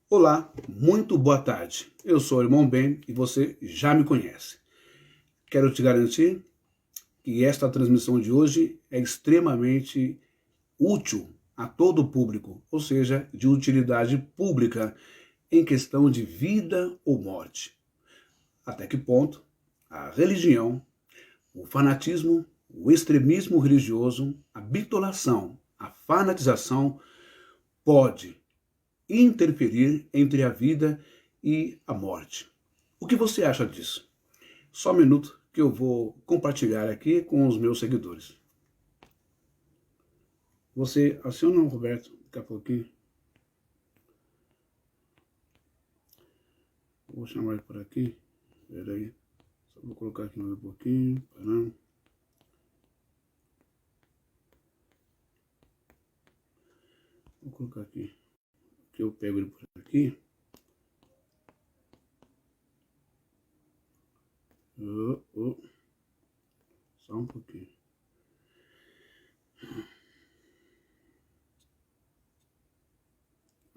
Olá, muito boa tarde. Eu sou o irmão Ben e você já me conhece. Quero te garantir que esta transmissão de hoje é extremamente útil a todo o público, ou seja, de utilidade pública em questão de vida ou morte. Até que ponto a religião, o fanatismo, o extremismo religioso, a bitolação, a fanatização pode interferir entre a vida e a morte. O que você acha disso? Só um minuto que eu vou compartilhar aqui com os meus seguidores. Você aciona o Roberto daqui a pouquinho. Vou chamar ele por aqui. Espera aí. Só vou colocar aqui mais um pouquinho. Parando. Vou colocar aqui. Que eu pego ele por aqui. Só um pouquinho.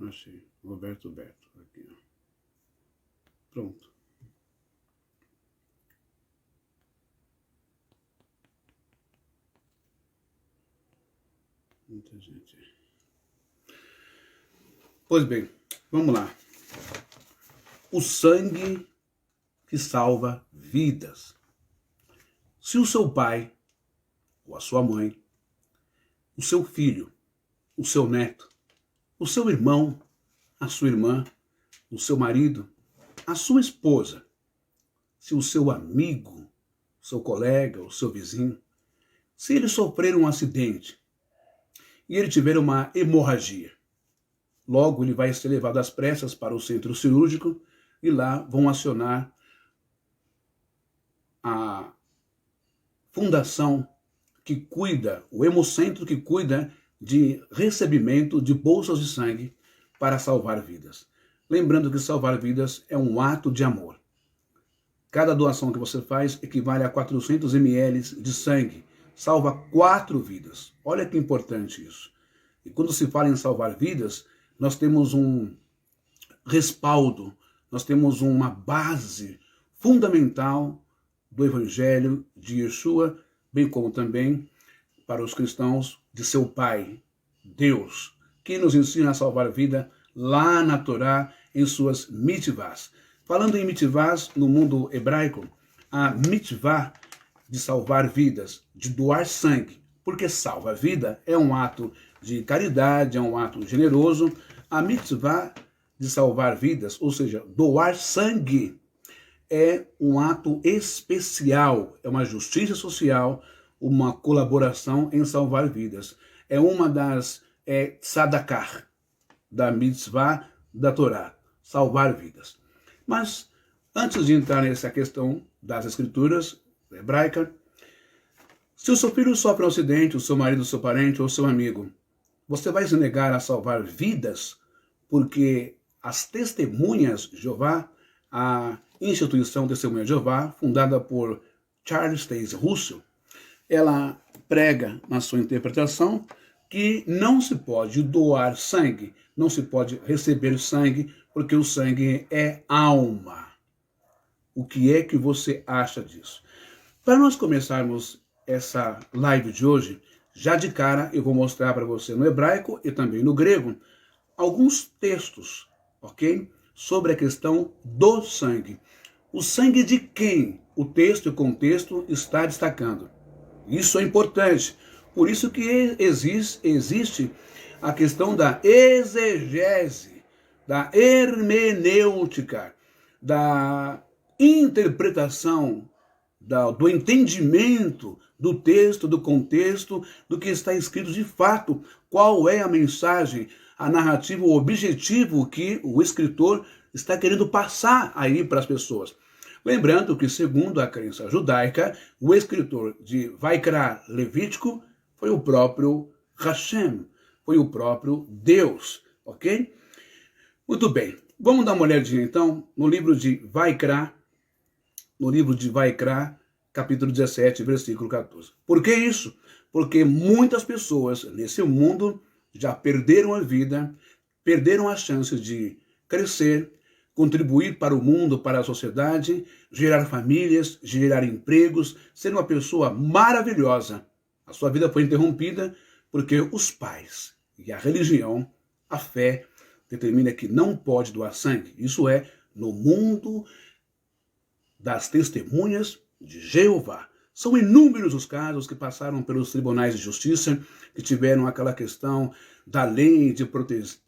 Achei. Roberto Beto. Aqui, ó. Pronto. Muita gente. Pois bem, vamos lá. O sangue que salva vidas. Se o seu pai, ou a sua mãe, o seu filho, o seu neto, o seu irmão, a sua irmã, o seu marido, a sua esposa, se o seu amigo, o seu colega, o seu vizinho, se ele sofrer um acidente e ele tiver uma hemorragia, logo ele vai ser levado às pressas para o centro cirúrgico e lá vão acionar a fundação que cuida, o Hemocentro que cuida de recebimento de bolsas de sangue para salvar vidas. Lembrando que salvar vidas é um ato de amor. Cada doação que você faz equivale a 400 ml de sangue. Salva 4 vidas. Olha que importante isso. E quando se fala em salvar vidas, nós temos um respaldo, nós temos uma base fundamental do Evangelho de Yeshua, bem como também para os cristãos de seu Pai, Deus, que nos ensina a salvar a vida lá na Torá, em suas mitvás. Falando em mitvás, no mundo hebraico, a mitvá de salvar vidas, de doar sangue, porque salva a vida é um ato de caridade, é um ato generoso. A mitzvah de salvar vidas, ou seja, doar sangue, é um ato especial, é uma justiça social, uma colaboração em salvar vidas. É uma das tzedakah, da mitzvah da Torá, salvar vidas. Mas, antes de entrar nessa questão das escrituras hebraicas, se o seu filho sofre um acidente, o seu marido, o seu parente ou o seu amigo, você vai se negar a salvar vidas? Porque as testemunhas de Jeová, a instituição Testemunha de Jeová, fundada por Charles Taze Russell, ela prega na sua interpretação que não se pode doar sangue, não se pode receber sangue, porque o sangue é alma. O que é que você acha disso? Para nós começarmos essa live de hoje, já de cara eu vou mostrar para você no hebraico e também no grego alguns textos, ok? Sobre a questão do sangue. O sangue de quem o texto e o contexto está destacando. Isso é importante. Por isso que existe a questão da exegese, da hermenêutica, da interpretação, do entendimento do texto, do contexto, do que está escrito de fato, qual é a mensagem, a narrativa, o objetivo que o escritor está querendo passar aí para as pessoas. Lembrando que, segundo a crença judaica, o escritor de Vaikra Levítico foi o próprio Hashem, foi o próprio Deus, ok? Muito bem, vamos dar uma olhadinha então no livro de Vaikra, capítulo 17, versículo 14. Por que isso? Porque muitas pessoas nesse mundo já perderam a vida, perderam a chance de crescer, contribuir para o mundo, para a sociedade, gerar famílias, gerar empregos, ser uma pessoa maravilhosa. A sua vida foi interrompida porque os pais e a religião, a fé, determina que não pode doar sangue. Isso é no mundo das testemunhas de Jeová. São inúmeros os casos que passaram pelos tribunais de justiça, que tiveram aquela questão da lei de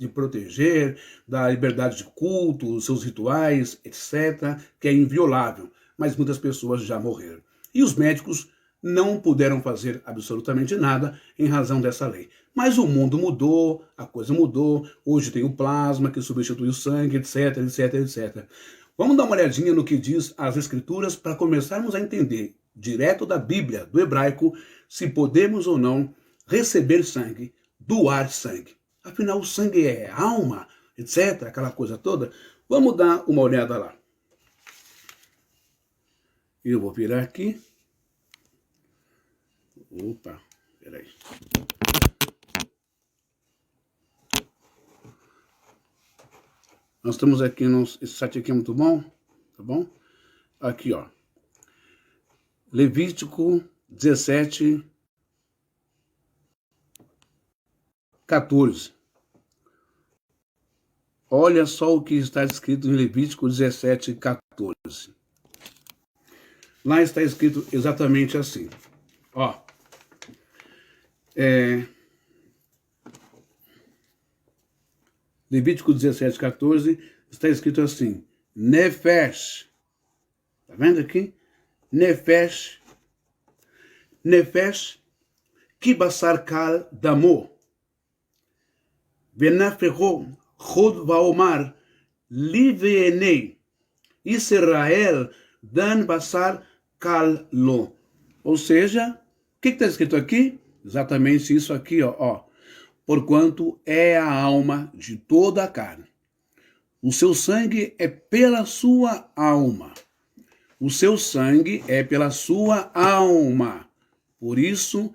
proteger, da liberdade de culto, os seus rituais, etc., que é inviolável, mas muitas pessoas já morreram. E os médicos não puderam fazer absolutamente nada em razão dessa lei. Mas o mundo mudou, a coisa mudou, hoje tem o plasma que substitui o sangue, etc, etc, etc. Vamos dar uma olhadinha no que diz as Escrituras para começarmos a entender, direto da Bíblia, do hebraico, se podemos ou não receber sangue, doar sangue. Afinal, o sangue é alma, etc, aquela coisa toda. Vamos dar uma olhada lá. Eu vou virar aqui. Opa, peraí. Nós estamos aqui, esse site aqui é muito bom, tá bom? Aqui, ó. Levítico 17, 14. Olha só o que está escrito em Levítico 17, 14. Lá está escrito exatamente assim. Ó. Levítico 17, 14, está escrito assim, Nefesh, tá vendo aqui? Nefesh, kibasar kal damo, venafeho, chod vaomar, liveenei, Israel, dan basar kal lo. Ou seja, o que está escrito aqui? Exatamente isso aqui, ó. Porquanto é a alma de toda a carne. O seu sangue é pela sua alma. O seu sangue é pela sua alma. Por isso,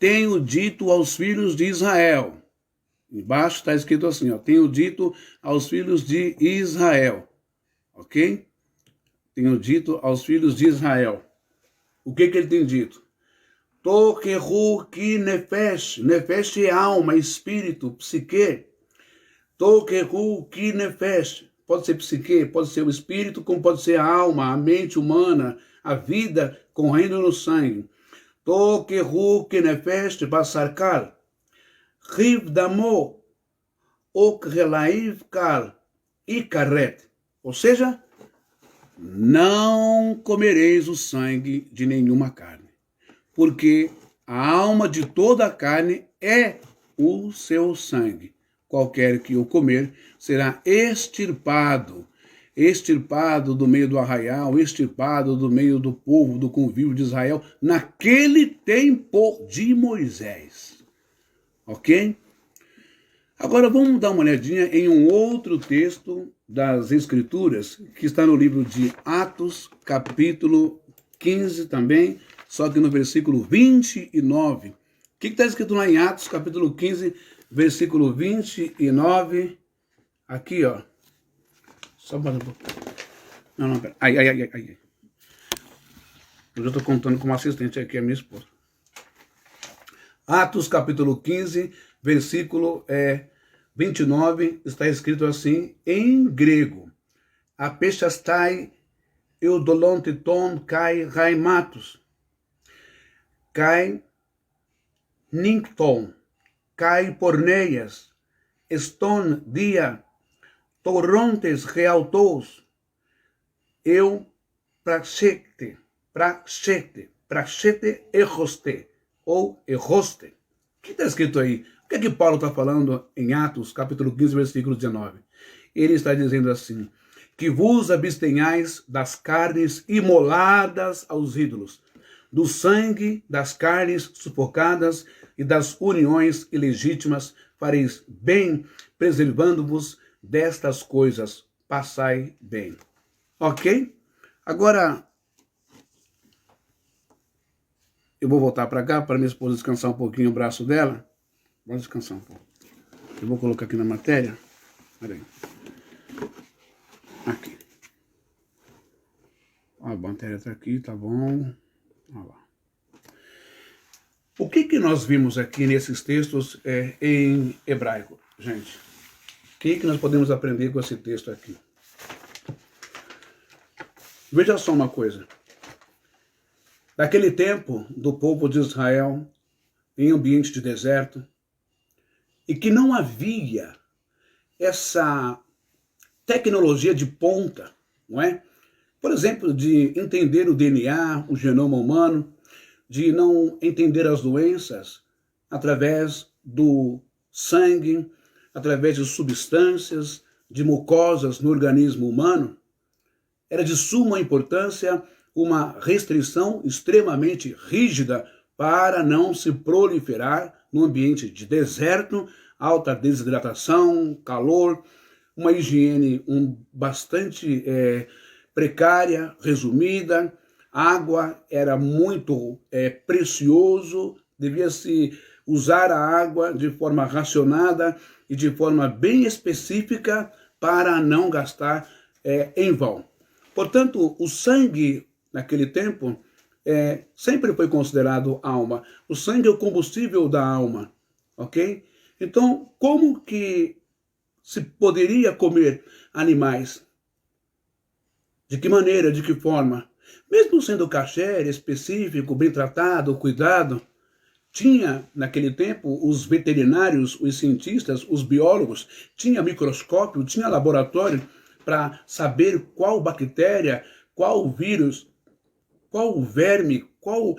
tenho dito aos filhos de Israel. Embaixo está escrito assim, ó. Tenho dito aos filhos de Israel. Ok? Tenho dito aos filhos de Israel. O que ele tem dito? Tokeru ki nefesh. Nefesh é alma, espírito, psique. Tokeru ki nefesh. Pode ser psique, pode ser o espírito, como pode ser a alma, a mente humana, a vida correndo no sangue. Tokeru ki nefesh basar kal. Riv damo. Ok relaiv kal. Ikaret. Ou seja, não comereis o sangue de nenhuma carne. Porque a alma de toda a carne é o seu sangue. Qualquer que o comer será extirpado do meio do arraial, extirpado do meio do povo, do convívio de Israel, naquele tempo de Moisés. Ok? Agora vamos dar uma olhadinha em um outro texto das Escrituras, que está no livro de Atos, capítulo 15 também, só que no versículo 29. O que está escrito lá em Atos, capítulo 15, versículo 29? Aqui, ó. Só para um pouco. Não, pera. Ai. Eu já estou contando como assistente aqui, a minha esposa. Atos, capítulo 15, versículo 29, está escrito assim, em grego. Apestastai eudolontiton kai raimatos. Kai ninkton, kai porneias, eston dia, torrontes realtos, eu praxete erroste, ou erroste. O que está escrito aí? O que é que Paulo está falando em Atos, capítulo 15, versículo 19? Ele está dizendo assim, que vos abstenhais das carnes imoladas aos ídolos, do sangue das carnes sufocadas e das uniões ilegítimas, fareis bem, preservando-vos destas coisas, passai bem. Ok? Agora, eu vou voltar para cá, para minha esposa descansar um pouquinho o braço dela. Vamos descansar um pouco. Eu vou colocar aqui na matéria. Olha aí. Aqui. A bateria está aqui, tá bom. Olha lá. O que nós vimos aqui nesses textos em hebraico, gente? O que nós podemos aprender com esse texto aqui? Veja só uma coisa. Naquele tempo do povo de Israel, em ambiente de deserto, e que não havia essa tecnologia de ponta, não é? Por exemplo, de entender o DNA, o genoma humano, de não entender as doenças através do sangue, através de substâncias, de mucosas no organismo humano. Era de suma importância uma restrição extremamente rígida para não se proliferar no ambiente de deserto, alta desidratação, calor, uma higiene bastante precária, resumida. Água era muito precioso, devia-se usar a água de forma racionada e de forma bem específica para não gastar em vão. Portanto, o sangue naquele tempo sempre foi considerado alma. O sangue é o combustível da alma, ok? Então, como que se poderia comer animais? De que maneira, de que forma? Mesmo sendo kasher, específico, bem tratado, cuidado, tinha naquele tempo os veterinários, os cientistas, os biólogos, tinha microscópio, tinha laboratório para saber qual bactéria, qual vírus, qual verme, qual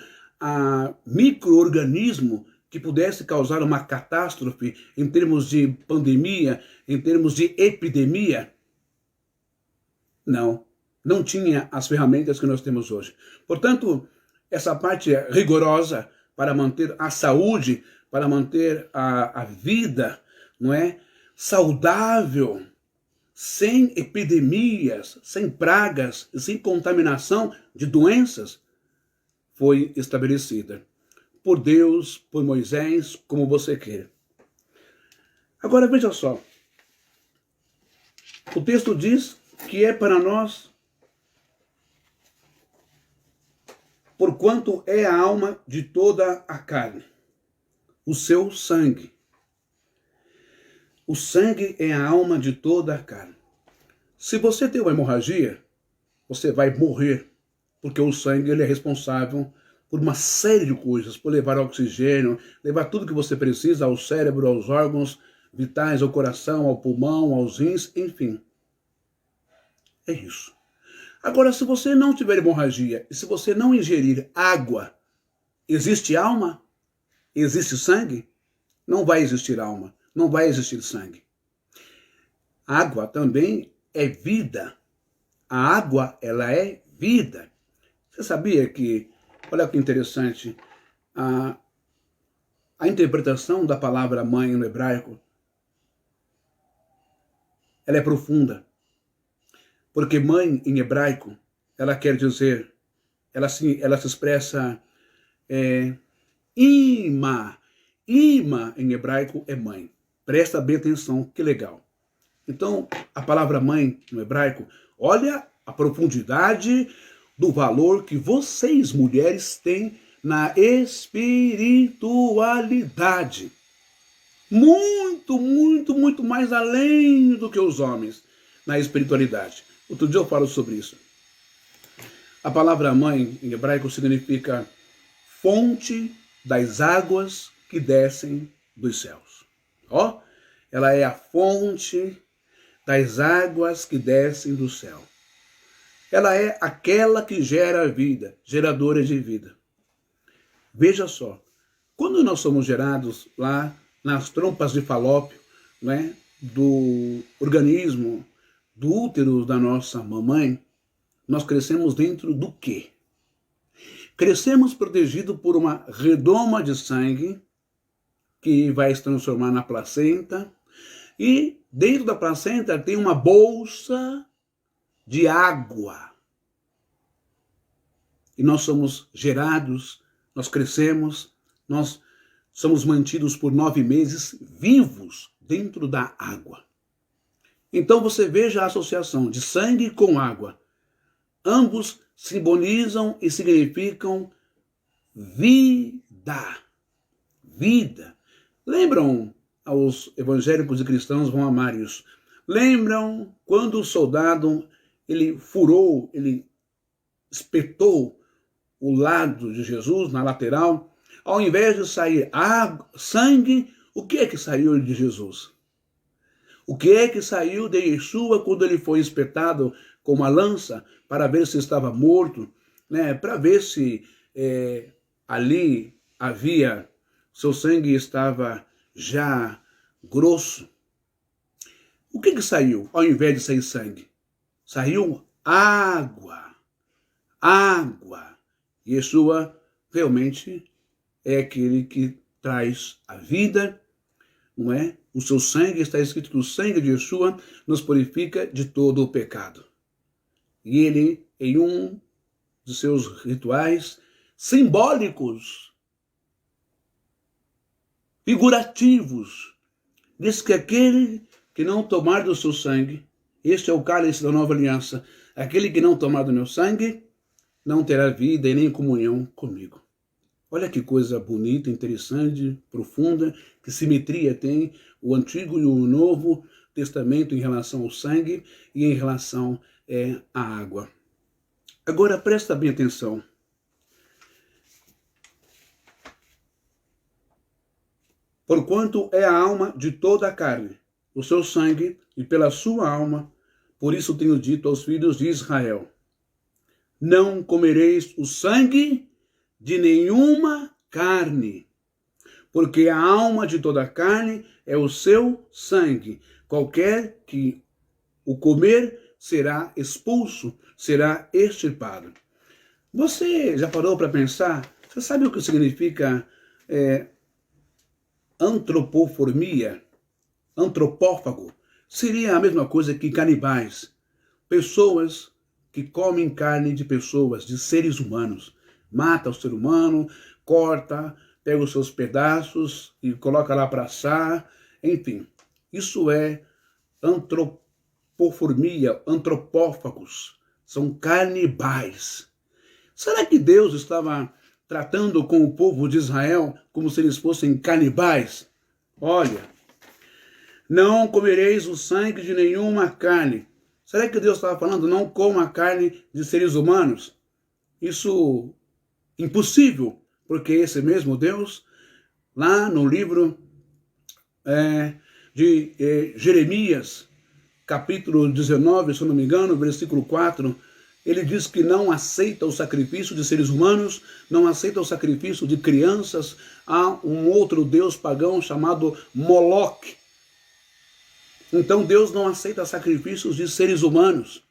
micro-organismo que pudesse causar uma catástrofe em termos de pandemia, em termos de epidemia. Não tinha as ferramentas que nós temos hoje. Portanto, essa parte rigorosa para manter a saúde, para manter a vida, não é, saudável, sem epidemias, sem pragas, sem contaminação de doenças, foi estabelecida por Deus, por Moisés, como você queira. Agora veja só. O texto diz que é para nós, porquanto é a alma de toda a carne, o seu sangue. O sangue é a alma de toda a carne. Se você tem uma hemorragia, você vai morrer, porque o sangue ele é responsável por uma série de coisas, por levar oxigênio, levar tudo que você precisa ao cérebro, aos órgãos vitais, ao coração, ao pulmão, aos rins, enfim. É isso. Agora, se você não tiver hemorragia e se você não ingerir água, existe alma? Existe sangue? Não vai existir alma, não vai existir sangue. Água também é vida. A água, ela é vida. Você sabia que, olha que interessante, a interpretação da palavra mãe no hebraico, ela é profunda. Porque mãe, em hebraico, ela quer dizer, ela se expressa ima. Ima, em hebraico, é mãe. Presta bem atenção, que legal. Então, a palavra mãe, no hebraico, olha a profundidade do valor que vocês, mulheres, têm na espiritualidade. Muito, muito, muito mais além do que os homens na espiritualidade. Outro dia eu falo sobre isso. A palavra mãe, em hebraico, significa fonte das águas que descem dos céus. Ó, ela é a fonte das águas que descem do céu. Ela é aquela que gera vida, geradora de vida. Veja só, quando nós somos gerados lá nas trompas de Falópio, né, do organismo, do útero da nossa mamãe, nós crescemos dentro do quê? Crescemos protegidos por uma redoma de sangue que vai se transformar na placenta e dentro da placenta tem uma bolsa de água. E nós somos gerados, nós crescemos, nós somos mantidos por 9 meses vivos dentro da água. Então você veja a associação de sangue com água. Ambos simbolizam e significam vida. Vida. Lembram, os evangélicos e cristãos vão amar isso. Lembram quando o soldado, ele furou, ele espetou o lado de Jesus na lateral, ao invés de sair sangue, o que é que saiu de Jesus? O que é que saiu de Yeshua quando ele foi espetado com uma lança para ver se estava morto, né? Para ver se ali havia, seu sangue estava já grosso. O que saiu ao invés de sair sangue? Saiu água. Água. Yeshua realmente é aquele que traz a vida, não é? O seu sangue, está escrito que o sangue de Yeshua nos purifica de todo o pecado. E ele, em um de seus rituais simbólicos, figurativos, diz que aquele que não tomar do seu sangue, este é o cálice da nova aliança, aquele que não tomar do meu sangue, não terá vida e nem comunhão comigo. Olha que coisa bonita, interessante, profunda, que simetria tem o Antigo e o Novo Testamento em relação ao sangue e em relação à água. Agora presta bem atenção. Porquanto é a alma de toda a carne, o seu sangue, e pela sua alma, por isso tenho dito aos filhos de Israel, não comereis o sangue de nenhuma carne, porque a alma de toda a carne é o seu sangue. Qualquer que o comer será expulso, será extirpado. Você já parou para pensar? Você sabe o que significa antropoformia? Antropófago? Seria a mesma coisa que canibais. Pessoas que comem carne de pessoas, de seres humanos. Mata o ser humano, corta, pega os seus pedaços e coloca lá para assar. Enfim, isso é antropoformia, antropófagos. São canibais. Será que Deus estava tratando com o povo de Israel como se eles fossem canibais? Olha, não comereis o sangue de nenhuma carne. Será que Deus estava falando não coma a carne de seres humanos? Isso impossível, porque esse mesmo Deus, lá no livro de Jeremias, capítulo 19, se eu não me engano, versículo 4, ele diz que não aceita o sacrifício de seres humanos, não aceita o sacrifício de crianças. Há um outro Deus pagão chamado Moloque. Então Deus não aceita sacrifícios de seres humanos.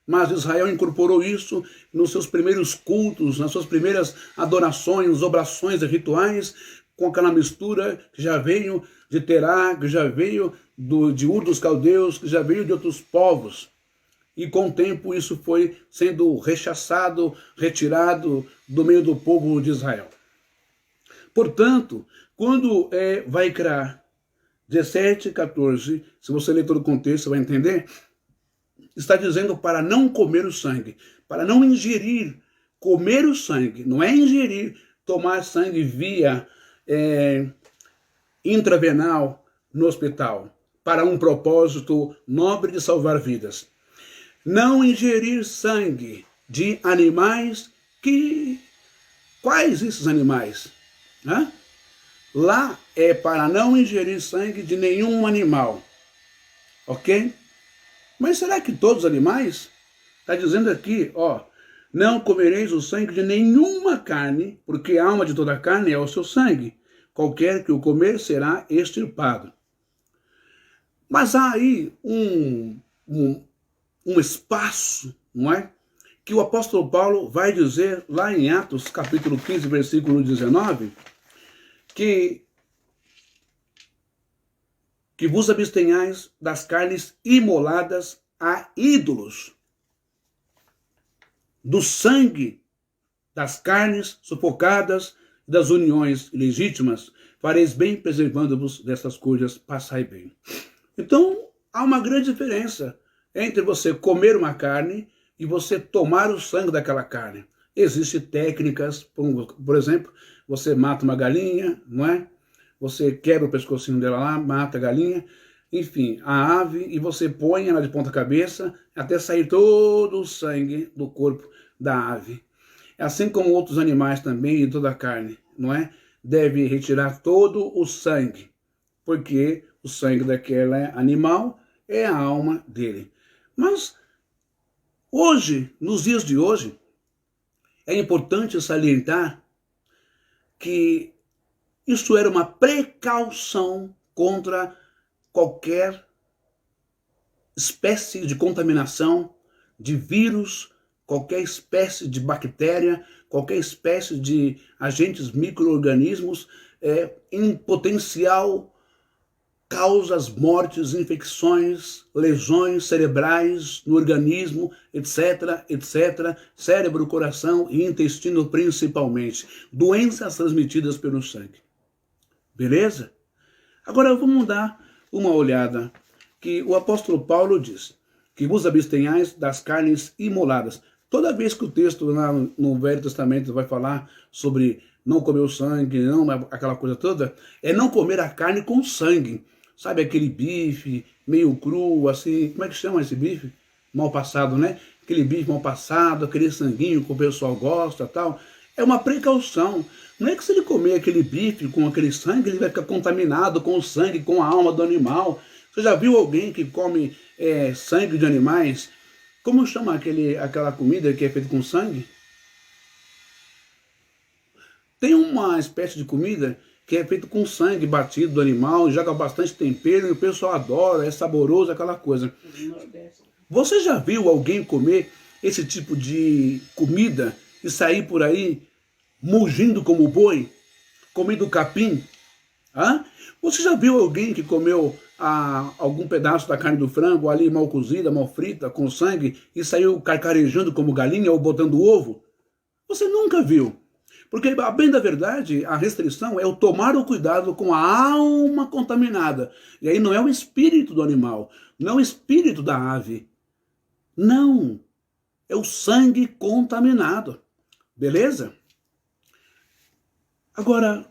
Mas Israel incorporou isso nos seus primeiros cultos, nas suas primeiras adorações, obrações e rituais, com aquela mistura que já veio de Terá, que já veio de Ur dos Caldeus, que já veio de outros povos. E com o tempo isso foi sendo rechaçado, retirado do meio do povo de Israel. Portanto, quando vai criar 17, 14, se você ler todo o contexto, você vai entender, está dizendo para não comer o sangue, para não ingerir, comer o sangue, não é ingerir, tomar sangue via intravenal no hospital, para um propósito nobre de salvar vidas. Não ingerir sangue de animais que... Quais esses animais? Lá é para não ingerir sangue de nenhum animal. Ok? Mas será que todos os animais? Está dizendo aqui, não comereis o sangue de nenhuma carne, porque a alma de toda a carne é o seu sangue. Qualquer que o comer será extirpado. Mas há aí um espaço, não é? Que o apóstolo Paulo vai dizer lá em Atos, capítulo 15, versículo 19, que vos abstenhais das carnes imoladas a ídolos, do sangue das carnes sufocadas, das uniões ilegítimas, fareis bem preservando-vos dessas coisas, passai bem. Então, Há uma grande diferença entre você comer uma carne e você tomar o sangue daquela carne. Existem técnicas, por exemplo, você mata uma galinha, não é? Você quebra o pescocinho dela lá, mata a galinha, enfim, a ave, e você põe ela de ponta cabeça até sair todo o sangue do corpo da ave. Assim como outros animais também e toda a carne, não é? Deve retirar todo o sangue, porque o sangue daquele animal é a alma dele. Mas hoje, nos dias de hoje, é importante salientar que isso era uma precaução contra qualquer espécie de contaminação, de vírus, qualquer espécie de bactéria, qualquer espécie de agentes micro-organismos em potencial causas, mortes, infecções, lesões cerebrais no organismo, etc, etc, cérebro, coração e intestino principalmente. Doenças transmitidas pelo sangue. Beleza? Agora vamos dar uma olhada que o apóstolo Paulo diz que vos abstenhais das carnes imoladas. Toda vez que o texto lá no Velho Testamento vai falar sobre não comer o sangue, não aquela coisa toda, é não comer a carne com sangue. Sabe aquele bife meio cru, assim, como é que chama esse bife? Mal passado, né? Aquele bife mal passado, aquele sanguinho que o pessoal gosta e tal. É uma precaução. Não é que se ele comer aquele bife com aquele sangue, ele vai ficar contaminado com o sangue, com a alma do animal. Você já viu alguém que come sangue de animais? Como chama aquela comida que é feita com sangue? Tem uma espécie de comida que é feita com sangue batido do animal, joga bastante tempero e o pessoal adora, é saboroso, aquela coisa. Você já viu alguém comer esse tipo de comida e sair por aí mugindo como boi, comendo capim? Hã? Você já viu alguém que comeu algum pedaço da carne do frango ali mal cozida, mal frita, com sangue, e saiu carcarejando como galinha ou botando ovo? Você nunca viu. Porque, a bem da verdade, a restrição é o tomar o cuidado com a alma contaminada. E aí não é o espírito do animal, não é o espírito da ave. Não, é o sangue contaminado. Beleza? Agora,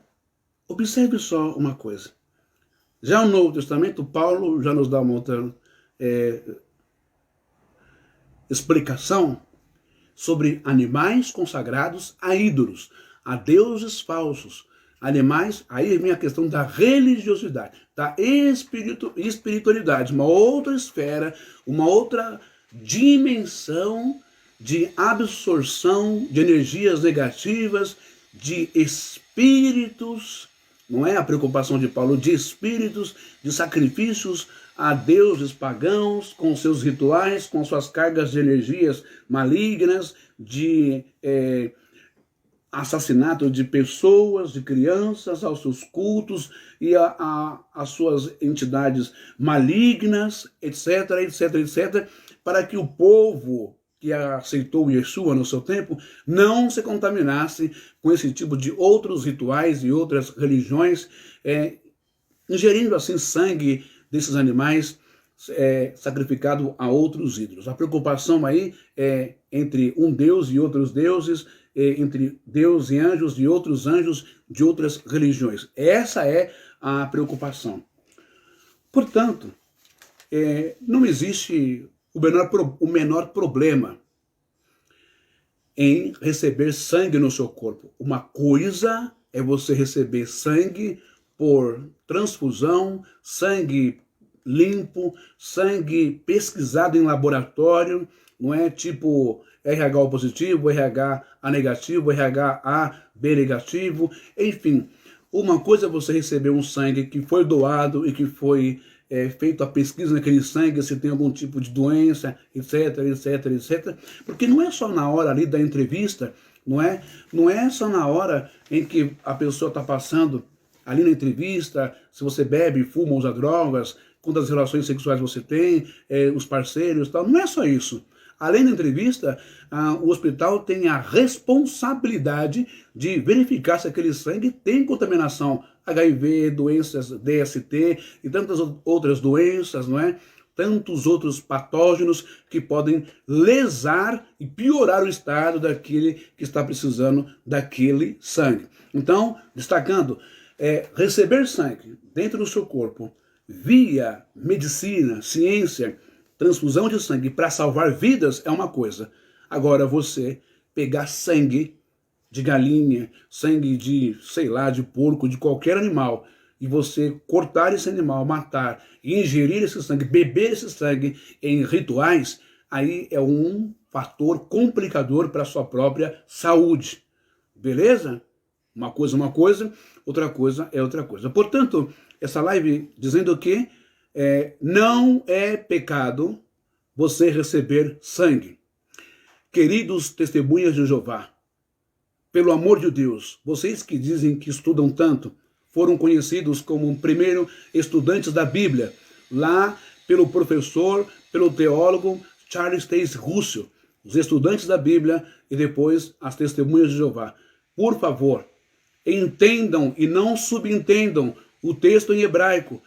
observe só uma coisa. Já no Novo Testamento, Paulo já nos dá uma outra explicação sobre animais consagrados a ídolos, a deuses falsos. Animais, aí vem a questão da religiosidade, da espiritualidade, uma outra esfera, uma outra dimensão de absorção de energias negativas, de espíritos, não é a preocupação de Paulo, de espíritos, de sacrifícios a deuses pagãos, com seus rituais, com suas cargas de energias malignas, de assassinato de pessoas, de crianças, aos seus cultos e às suas entidades malignas, etc, etc, etc, para que o povo que aceitou Yeshua no seu tempo não se contaminasse com esse tipo de outros rituais e outras religiões, ingerindo assim sangue desses animais sacrificado a outros ídolos. A preocupação aí é entre um Deus e outros deuses, entre Deus e anjos e outros anjos de outras religiões. Essa é a preocupação. Portanto, não existe o menor problema em receber sangue no seu corpo. Uma coisa é você receber sangue por transfusão, sangue limpo, sangue pesquisado em laboratório, não é tipo RH positivo, RH A negativo, RH A B negativo, enfim. Uma coisa é você receber um sangue que foi doado e que foi feito a pesquisa naquele sangue, se tem algum tipo de doença, etc, etc, etc. Porque não é só na hora ali da entrevista, não é só na hora em que a pessoa está passando ali na entrevista, se você bebe, fuma, usa drogas, quantas relações sexuais você tem, os parceiros e tal. Não é só isso. Além da entrevista, o hospital tem a responsabilidade de verificar se aquele sangue tem contaminação, HIV, doenças DST e tantas outras doenças, não é? tantos outros patógenos que podem lesar e piorar o estado daquele que está precisando daquele sangue. Então, destacando, receber sangue dentro do seu corpo via medicina, ciência, transfusão de sangue para salvar vidas é uma coisa. Agora você pegar sangue de galinha, sangue de, sei lá, de porco, de qualquer animal, e você cortar esse animal, matar e ingerir esse sangue, beber esse sangue em rituais, aí é um fator complicador para a sua própria saúde. Beleza? Uma coisa, outra coisa é outra coisa. Portanto, essa live dizendo que não é pecado você receber sangue. Queridos testemunhas de Jeová, pelo amor de Deus, vocês que dizem que estudam tanto, foram conhecidos como primeiro estudantes da Bíblia, lá pelo professor, pelo teólogo Charles Taze Russell, os estudantes da Bíblia e depois as testemunhas de Jeová. Por favor, entendam e não subentendam o texto em hebraico.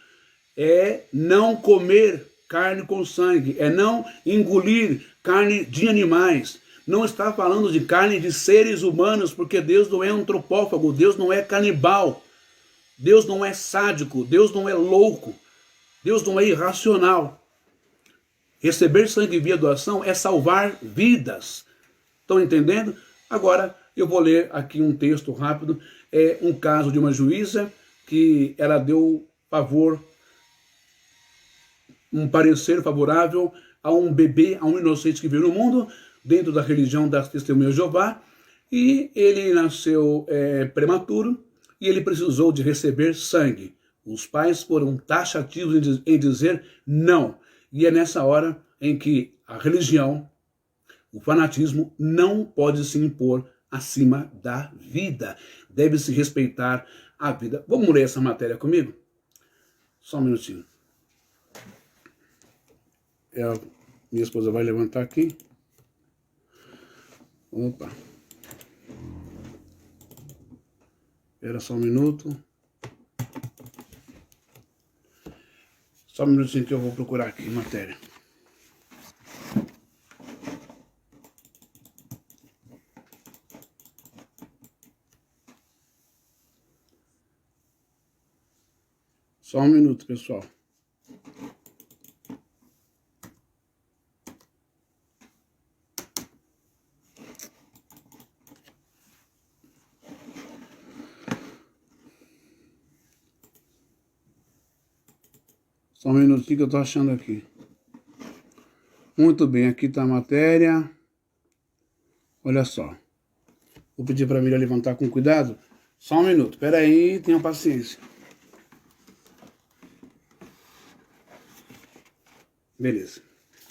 É não comer carne com sangue, é não engolir carne de animais. Não está falando de carne de seres humanos, porque Deus não é antropófago, Deus não é canibal, Deus não é sádico, Deus não é louco, Deus não é irracional. Receber sangue via doação é salvar vidas. Estão entendendo? Agora eu vou ler aqui um texto rápido. É um caso de uma juíza que ela deu um parecer favorável a um bebê, a um inocente que veio no mundo, dentro da religião das Testemunhas de Jeová, e ele nasceu prematuro e ele precisou de receber sangue. Os pais foram taxativos em dizer não. E é nessa hora em que a religião, o fanatismo, não pode se impor acima da vida. Deve-se respeitar a vida. Vamos ler essa matéria comigo? Só um minutinho. Minha esposa vai levantar aqui. Opa. Espera só um minuto. Só um minutinho que eu vou procurar aqui a matéria. Só um minuto, pessoal. Só um minutinho que eu tô achando aqui. Muito bem, aqui tá a matéria. Olha só. Vou pedir para a Miriam levantar com cuidado. Só um minuto, espera aí, tenha paciência. Beleza.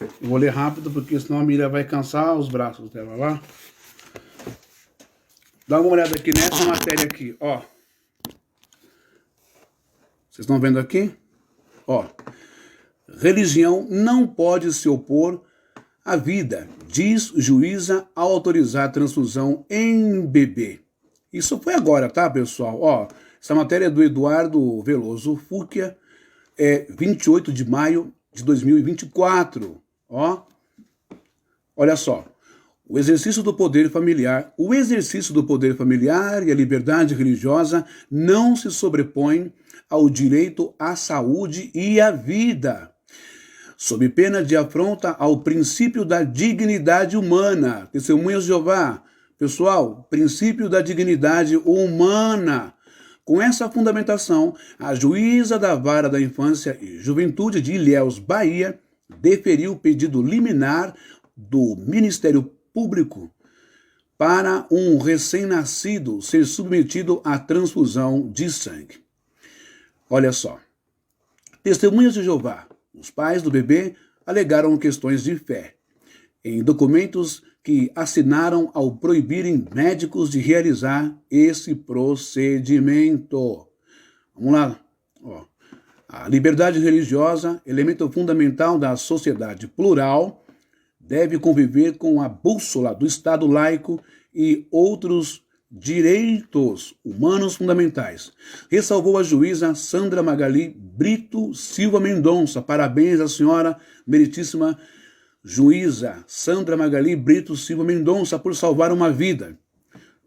Eu vou ler rápido, porque senão a Miriam vai cansar os braços dela lá. Dá uma olhada aqui nessa matéria aqui, ó. Vocês estão vendo aqui? Ó. Religião não pode se opor à vida, diz juíza ao autorizar a transfusão em bebê. Isso foi agora, tá, pessoal? Ó, essa matéria é do Eduardo Veloso Fúquia, 28 de maio de 2024. Ó, olha só. O exercício do poder familiar e a liberdade religiosa não se sobrepõem ao direito à saúde e à vida, sob pena de afronta ao princípio da dignidade humana. Testemunhas de Jeová, pessoal, princípio da dignidade humana. Com essa fundamentação, a juíza da Vara da Infância e Juventude de Ilhéus, Bahia, deferiu o pedido liminar do Ministério Público para um recém-nascido ser submetido à transfusão de sangue. Olha só. Testemunhas de Jeová, os pais do bebê alegaram questões de fé em documentos que assinaram ao proibirem médicos de realizar esse procedimento. Vamos lá. Ó. A liberdade religiosa, elemento fundamental da sociedade plural, deve conviver com a bússola do Estado laico e outros direitos humanos fundamentais. Ressalvou a juíza Sandra Magali Brito Silva Mendonça. Parabéns à senhora meritíssima juíza Sandra Magali Brito Silva Mendonça por salvar uma vida.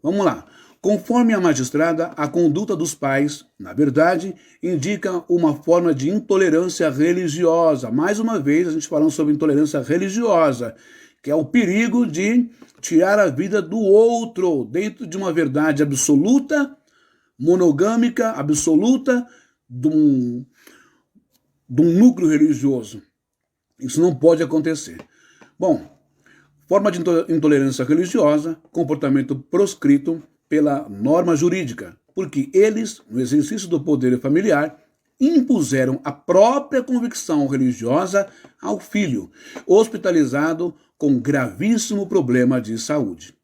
Vamos lá. Conforme a magistrada, a conduta dos pais, na verdade, indica uma forma de intolerância religiosa. Mais uma vez, a gente falando sobre intolerância religiosa, que é o perigo de tirar a vida do outro dentro de uma verdade absoluta, monogâmica, absoluta, de um núcleo religioso. Isso não pode acontecer. Bom, forma de intolerância religiosa, comportamento proscrito pela norma jurídica, porque eles, no exercício do poder familiar, impuseram a própria convicção religiosa ao filho, hospitalizado com gravíssimo problema de saúde.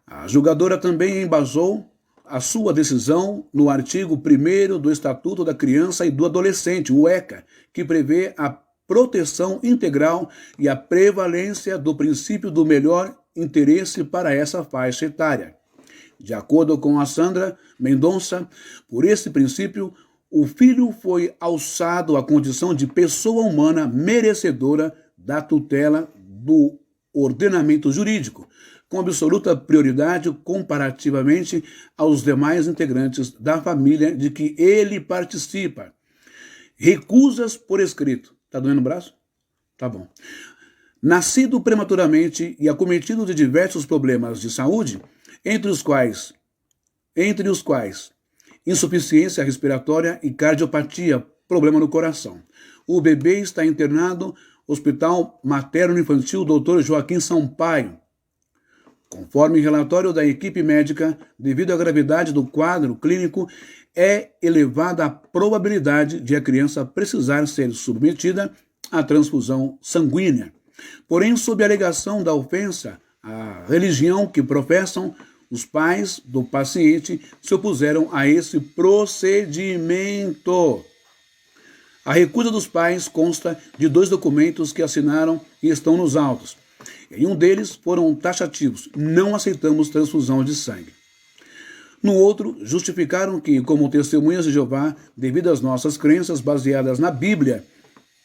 A julgadora também embasou a sua decisão no artigo 1º do Estatuto da Criança e do Adolescente, o ECA, que prevê a proteção integral e a prevalência do princípio do melhor interesse para essa faixa etária. De acordo com a Sandra Mendonça, por esse princípio, o filho foi alçado à condição de pessoa humana merecedora da tutela do ordenamento jurídico, com absoluta prioridade comparativamente aos demais integrantes da família de que ele participa. Recusas por escrito. Tá doendo o braço? Tá bom. Nascido prematuramente e acometido de diversos problemas de saúde, entre os quais insuficiência respiratória e cardiopatia, problema no coração. O bebê está internado no Hospital Materno-Infantil Dr. Joaquim Sampaio. Conforme relatório da equipe médica, devido à gravidade do quadro clínico, é elevada a probabilidade de a criança precisar ser submetida à transfusão sanguínea. Porém, sob a alegação da ofensa à religião que professam, os pais do paciente se opuseram a esse procedimento. A recusa dos pais consta de 2 documentos que assinaram e estão nos autos. Em um deles foram taxativos: não aceitamos transfusão de sangue. No outro, justificaram que, como testemunhas de Jeová, devido às nossas crenças baseadas na Bíblia,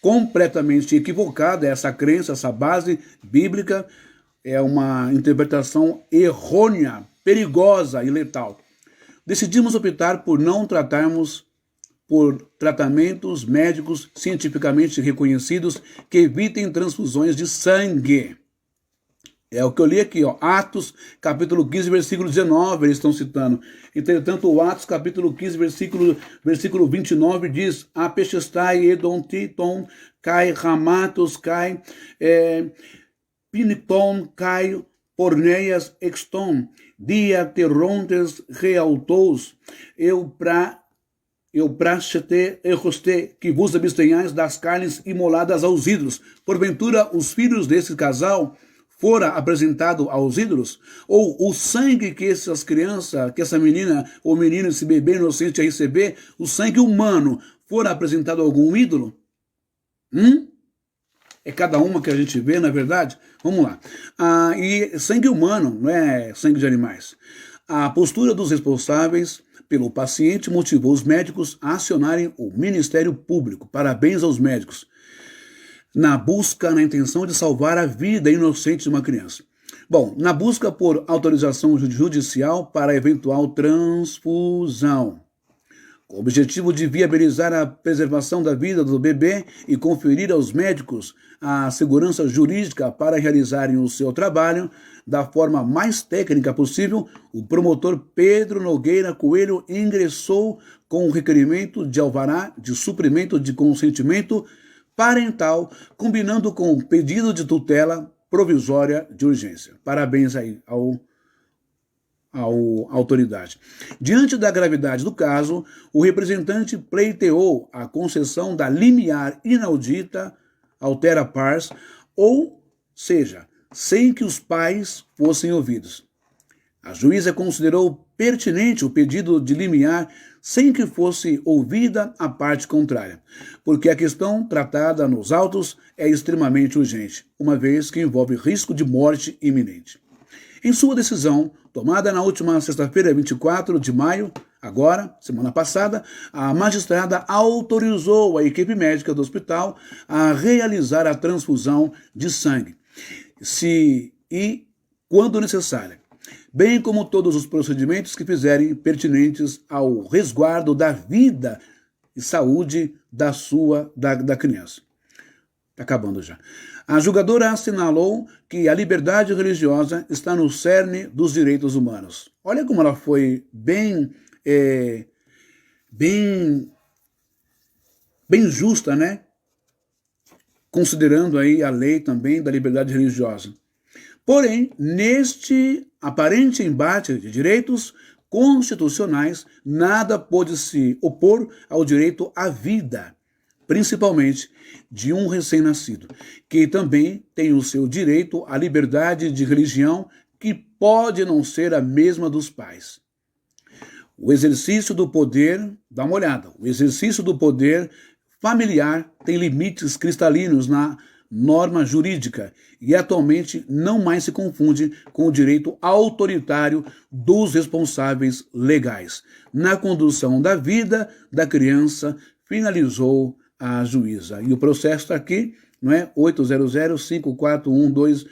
completamente equivocada essa crença, essa base bíblica, é uma interpretação errônea, perigosa e letal. Decidimos optar por não tratarmos por tratamentos médicos cientificamente reconhecidos que evitem transfusões de sangue. É o que eu li aqui, ó, Atos, capítulo 15, versículo 19, eles estão citando. Entretanto, o Atos, capítulo 15, versículo 29, diz: Apestai edontiton, kai ramatos, kai piniton, kai porneias exton, dia terrontes realtos, eu praxete erroste, que vos abstenhais das carnes imoladas aos ídolos. Porventura, os filhos desse casal fora apresentado aos ídolos? Ou o sangue que essas crianças, que essa menina ou menino, esse bebê inocente a receber, o sangue humano, fora apresentado a algum ídolo? É cada uma que a gente vê, na é verdade? Vamos lá. E sangue humano, não é sangue de animais. A postura dos responsáveis pelo paciente motivou os médicos a acionarem o Ministério Público. Parabéns aos médicos. Na intenção de salvar a vida inocente de uma criança. Bom, na busca por autorização judicial para eventual transfusão, com o objetivo de viabilizar a preservação da vida do bebê e conferir aos médicos a segurança jurídica para realizarem o seu trabalho da forma mais técnica possível, o promotor Pedro Nogueira Coelho ingressou com o requerimento de alvará de suprimento de consentimento parental, combinando com o pedido de tutela provisória de urgência. Parabéns aí à autoridade. Diante da gravidade do caso, o representante pleiteou a concessão da liminar inaudita altera pars, ou seja, sem que os pais fossem ouvidos. A juíza considerou pertinente o pedido de liminar sem que fosse ouvida a parte contrária, porque a questão tratada nos autos é extremamente urgente, uma vez que envolve risco de morte iminente. Em sua decisão, tomada na última sexta-feira, 24 de maio, agora, semana passada, a magistrada autorizou a equipe médica do hospital a realizar a transfusão de sangue, se e quando necessária, bem como todos os procedimentos que fizerem pertinentes ao resguardo da vida e saúde da criança. Está acabando já. A julgadora assinalou que a liberdade religiosa está no cerne dos direitos humanos. Olha como ela foi bem justa, né? Considerando aí a lei também da liberdade religiosa. Porém, neste aparente embate de direitos constitucionais, nada pôde se opor ao direito à vida, principalmente de um recém-nascido, que também tem o seu direito à liberdade de religião, que pode não ser a mesma dos pais. O exercício do poder, dá uma olhada, o exercício do poder familiar tem limites cristalinos na norma jurídica e atualmente não mais se confunde com o direito autoritário dos responsáveis legais na condução da vida da criança, finalizou a juíza. E o processo está aqui, não é? 8005412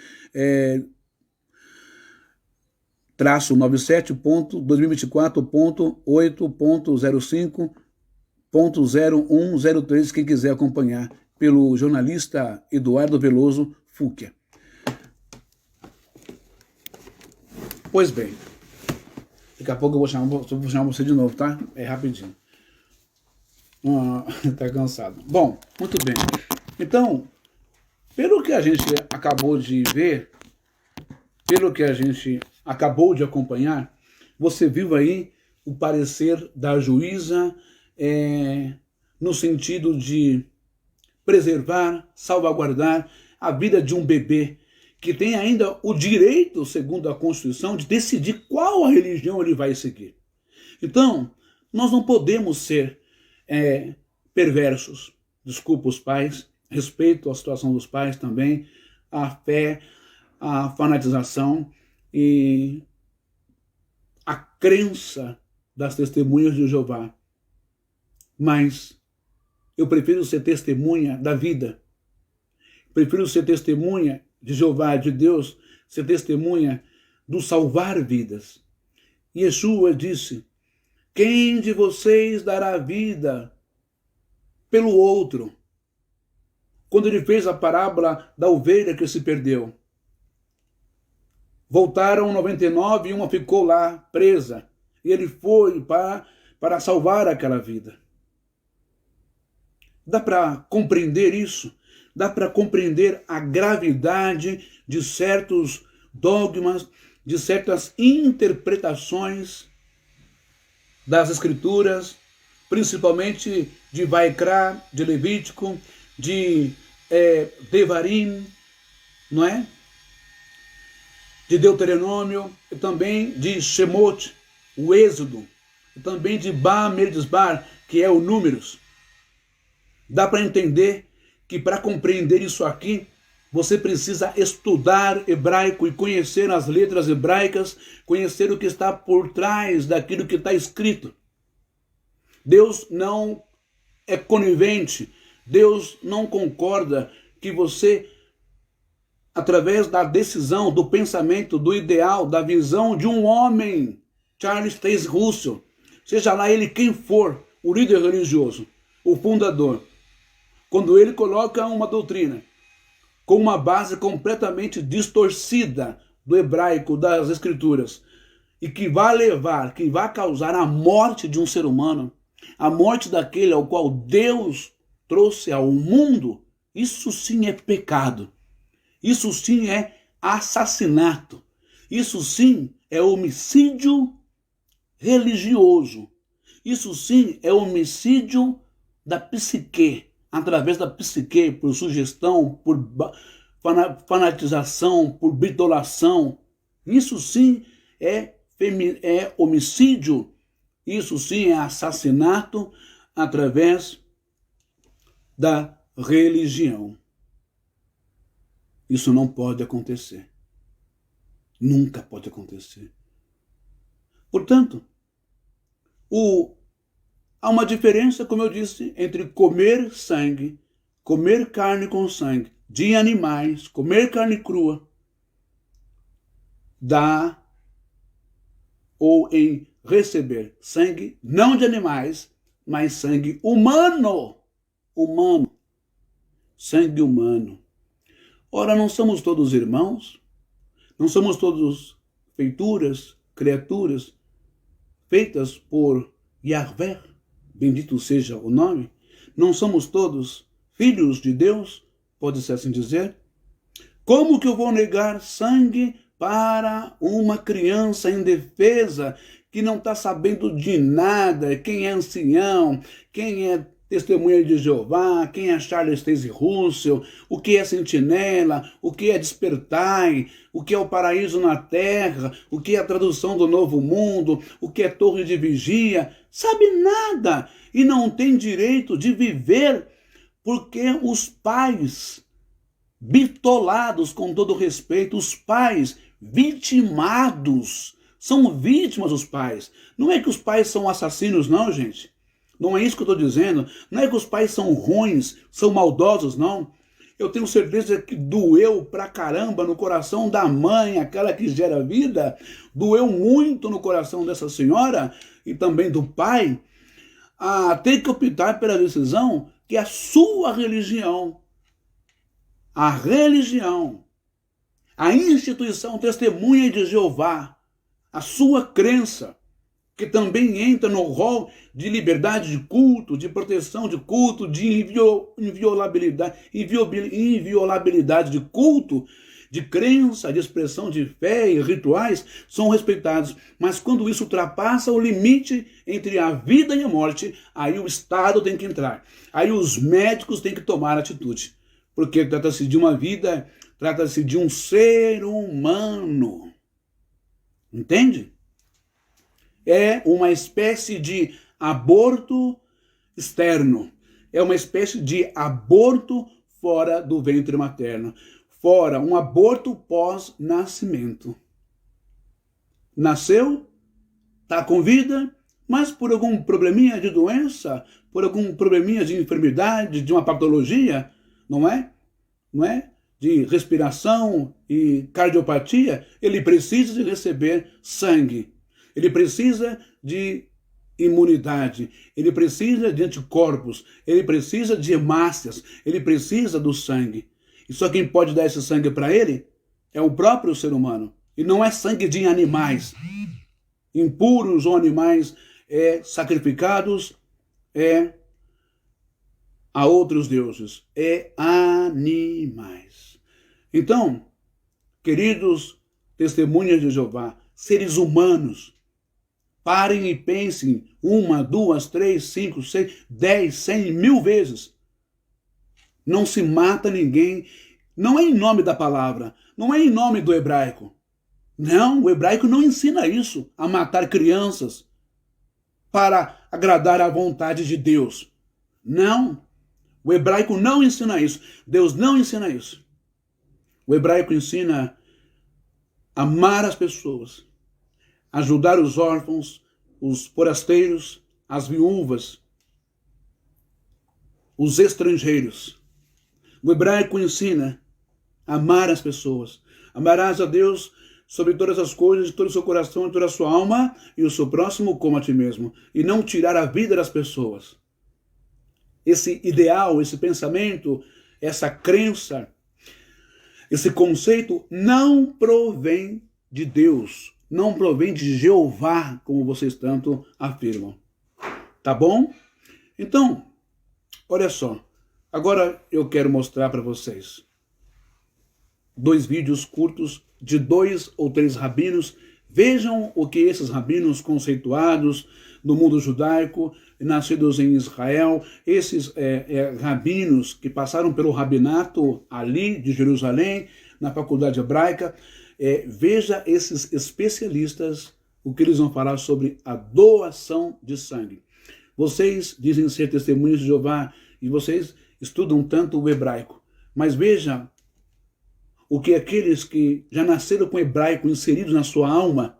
97.2024.8.05.0103, quem quiser acompanhar, pelo jornalista Eduardo Veloso Fúquia. Pois bem, daqui a pouco eu vou chamar você de novo, tá? É rapidinho. Tá cansado. Bom, muito bem. Então, pelo que a gente acabou de ver, pelo que a gente acabou de acompanhar, você viu aí o parecer da juíza no sentido de preservar, salvaguardar a vida de um bebê que tem ainda o direito, segundo a Constituição, de decidir qual a religião ele vai seguir. Então, nós não podemos ser perversos. Desculpa os pais, respeito a situação dos pais também, a fé, a fanatização e a crença das testemunhas de Jeová. Mas eu prefiro ser testemunha da vida. Prefiro ser testemunha de Jeová, de Deus, ser testemunha do salvar vidas. Yeshua disse: quem de vocês dará vida pelo outro? Quando ele fez a parábola da ovelha que se perdeu. Voltaram 99 e uma ficou lá presa. E ele foi para salvar aquela vida. Dá para compreender isso? Dá para compreender a gravidade de certos dogmas, de certas interpretações das Escrituras, principalmente de Vaikra, de Levítico, de Devarim, não é? De Deuteronômio, e também de Shemot, o Êxodo, e também de Ba-Medisbar, que é o Números. Dá para entender que para compreender isso aqui, você precisa estudar hebraico e conhecer as letras hebraicas, conhecer o que está por trás daquilo que está escrito. Deus não é conivente, Deus não concorda que você, através da decisão, do pensamento, do ideal, da visão de um homem, Charles Taze Russell, seja lá ele quem for, o líder religioso, o fundador, quando ele coloca uma doutrina com uma base completamente distorcida do hebraico, das escrituras, e que vai causar a morte de um ser humano, a morte daquele ao qual Deus trouxe ao mundo, isso sim é pecado. Isso sim é assassinato. Isso sim é homicídio religioso. Isso sim é homicídio da psique, através da psique, por sugestão, por fanatização, por bitolação. Isso sim é homicídio. Isso sim é assassinato através da religião. Isso não pode acontecer. Nunca pode acontecer. Portanto, há uma diferença, como eu disse, entre comer sangue, comer carne com sangue de animais, comer carne crua, ou em receber sangue, não de animais, mas sangue humano. Humano. Sangue humano. Ora, não somos todos irmãos? Não somos todos feituras, criaturas, feitas por Yahvé, bendito seja o nome? Não somos todos filhos de Deus, pode-se assim dizer? Como que eu vou negar sangue para uma criança indefesa que não está sabendo de nada, quem é ancião, quem é testemunha de Jeová, quem é Charles Taze Russell, o que é sentinela, o que é despertai, o que é o paraíso na terra, o que é a tradução do novo mundo, o que é torre de vigia, sabe nada e não tem direito de viver porque os pais bitolados, com todo respeito, os pais vitimados, são vítimas os pais. Não é que os pais são assassinos, não, gente. Não é isso que eu estou dizendo. Não é que os pais são ruins, são maldosos, não. Eu tenho certeza que doeu pra caramba no coração da mãe, aquela que gera vida, doeu muito no coração dessa senhora e também do pai, a ter que optar pela decisão que a sua religião, a instituição Testemunha de Jeová, a sua crença, que também entra no rol de liberdade de culto, de proteção de culto, de inviolabilidade de culto, de crença, de expressão de fé e rituais, são respeitados. Mas quando isso ultrapassa o limite entre a vida e a morte, aí o Estado tem que entrar. Aí os médicos têm que tomar atitude. Porque trata-se de uma vida, trata-se de um ser humano. Entende? É uma espécie de aborto externo. É uma espécie de aborto fora do ventre materno. Fora, um aborto pós-nascimento. Nasceu, está com vida, mas por algum probleminha de doença, por algum probleminha de enfermidade, de uma patologia, não é? De respiração e cardiopatia, ele precisa de receber sangue. Ele precisa de imunidade, ele precisa de anticorpos, ele precisa de hemácias, ele precisa do sangue. E só quem pode dar esse sangue para ele é o próprio ser humano. E não é sangue de animais impuros ou animais sacrificados a outros deuses. É animais. Então, queridos testemunhas de Jeová, seres humanos, parem e pensem 1, 2, 3, 5, 6, 10, 100, 1000 vezes. Não se mata ninguém. Não é em nome da palavra. Não é em nome do hebraico. Não, o hebraico não ensina isso, a matar crianças para agradar à vontade de Deus. Não. O hebraico não ensina isso. Deus não ensina isso. O hebraico ensina a amar as pessoas, ajudar os órfãos, os forasteiros, as viúvas, os estrangeiros. O hebraico ensina a amar as pessoas. Amarás a Deus sobre todas as coisas, de todo o seu coração, de toda a sua alma, e o seu próximo como a ti mesmo. E não tirar a vida das pessoas. Esse ideal, esse pensamento, essa crença, esse conceito não provém de Deus. Não provém de Jeová, como vocês tanto afirmam. Tá bom? Então, olha só. Agora eu quero mostrar para vocês 2 vídeos curtos de 2 ou 3 rabinos. Vejam o que esses rabinos conceituados no mundo judaico, nascidos em Israel, esses rabinos que passaram pelo rabinato ali de Jerusalém, na faculdade hebraica, veja esses especialistas, o que eles vão falar sobre a doação de sangue. Vocês dizem ser testemunhas de Jeová e vocês estudam tanto o hebraico, mas veja o que aqueles que já nasceram com o hebraico inseridos na sua alma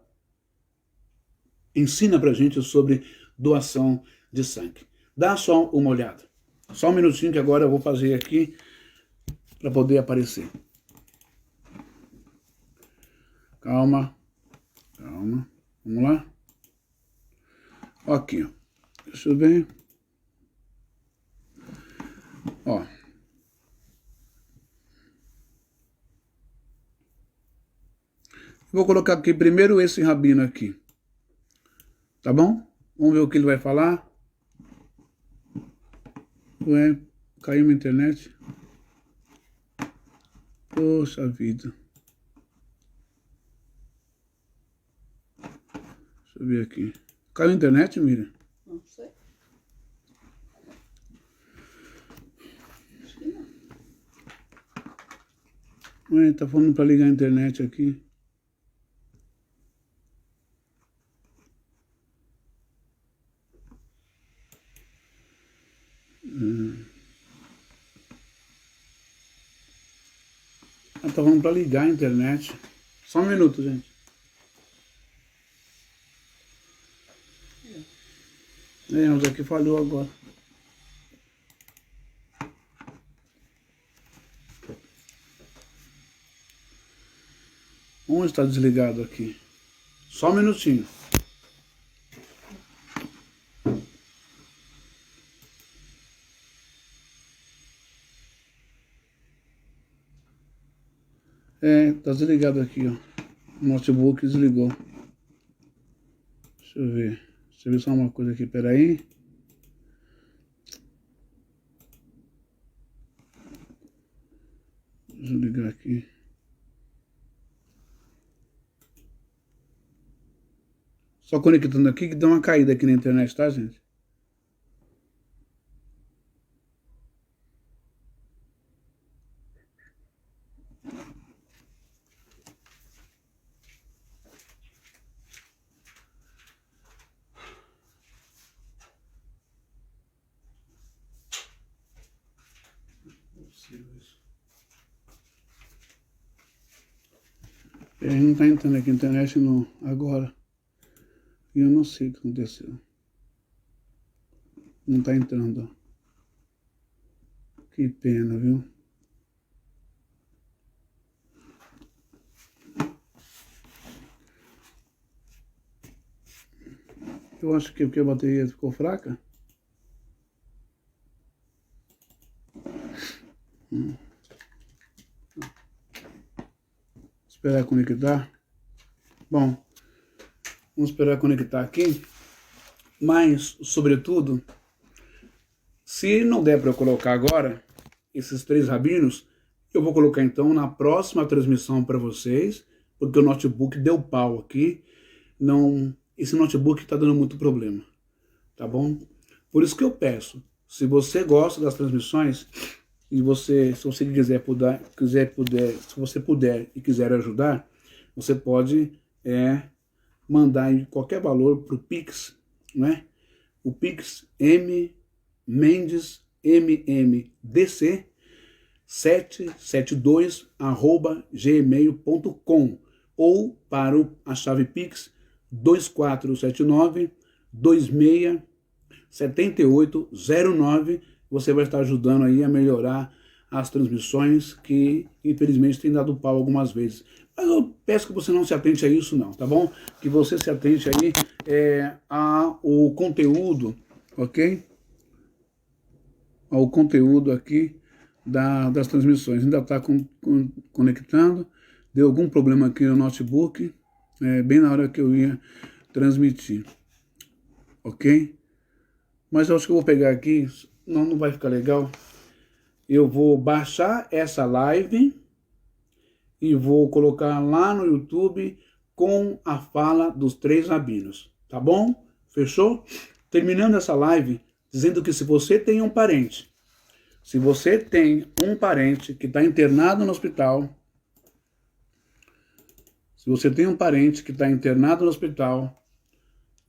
ensina pra gente sobre doação de sangue. Dá só uma olhada. Só um minutinho que agora eu vou fazer aqui para poder aparecer. Calma, calma. Vamos lá? Aqui, ó. Deixa eu ver. Ó. Vou colocar aqui primeiro esse rabino aqui. Tá bom? Vamos ver o que ele vai falar. Ué, caiu minha internet. Poxa vida. Deixa eu ver aqui. Caiu a internet, Miriam? Não sei. Acho que não. Ué, tá falando pra ligar a internet aqui. Ah, tá falando pra ligar a internet. Só um minuto, gente. Mas aqui falhou agora. Onde está desligado aqui? Só um minutinho. Tá desligado aqui, ó. O notebook desligou. Deixa eu ver. Deixa eu ver só uma coisa aqui, peraí. Deixa eu ligar aqui. Só conectando aqui que deu uma caída aqui na internet, tá, gente? Ele não tá entrando aqui na internet não, agora. E eu não sei o que aconteceu. Não tá entrando, ó. Que pena, viu? Eu acho que porque a bateria ficou fraca. Esperar conectar. Bom, vamos esperar conectar aqui. Mas, sobretudo, se não der para eu colocar agora esses 3 rabinos, eu vou colocar então na próxima transmissão para vocês, porque o notebook deu pau aqui. Não, esse notebook está dando muito problema, tá bom? Por isso que eu peço, se você gosta das transmissões e você, se você se você puder e quiser ajudar, você pode mandar em qualquer valor para o Pix, né? O Pix Mendes MMDC 772@gmail.com ou para a chave Pix 2479 267809. Você vai estar ajudando aí a melhorar as transmissões que infelizmente tem dado pau algumas vezes. Mas eu peço que você não se atente a isso não, tá bom? Que você se atente aí ao conteúdo, ok? Ao conteúdo aqui das transmissões. Ainda está conectando. Deu algum problema aqui no notebook, bem na hora que eu ia transmitir, ok? Mas eu acho que eu vou pegar aqui, não vai ficar legal. Eu vou baixar essa live e vou colocar lá no YouTube com a fala dos 3 rabinos, tá bom? Fechou? Terminando essa live, dizendo que se você tem um parente, que está internado no hospital,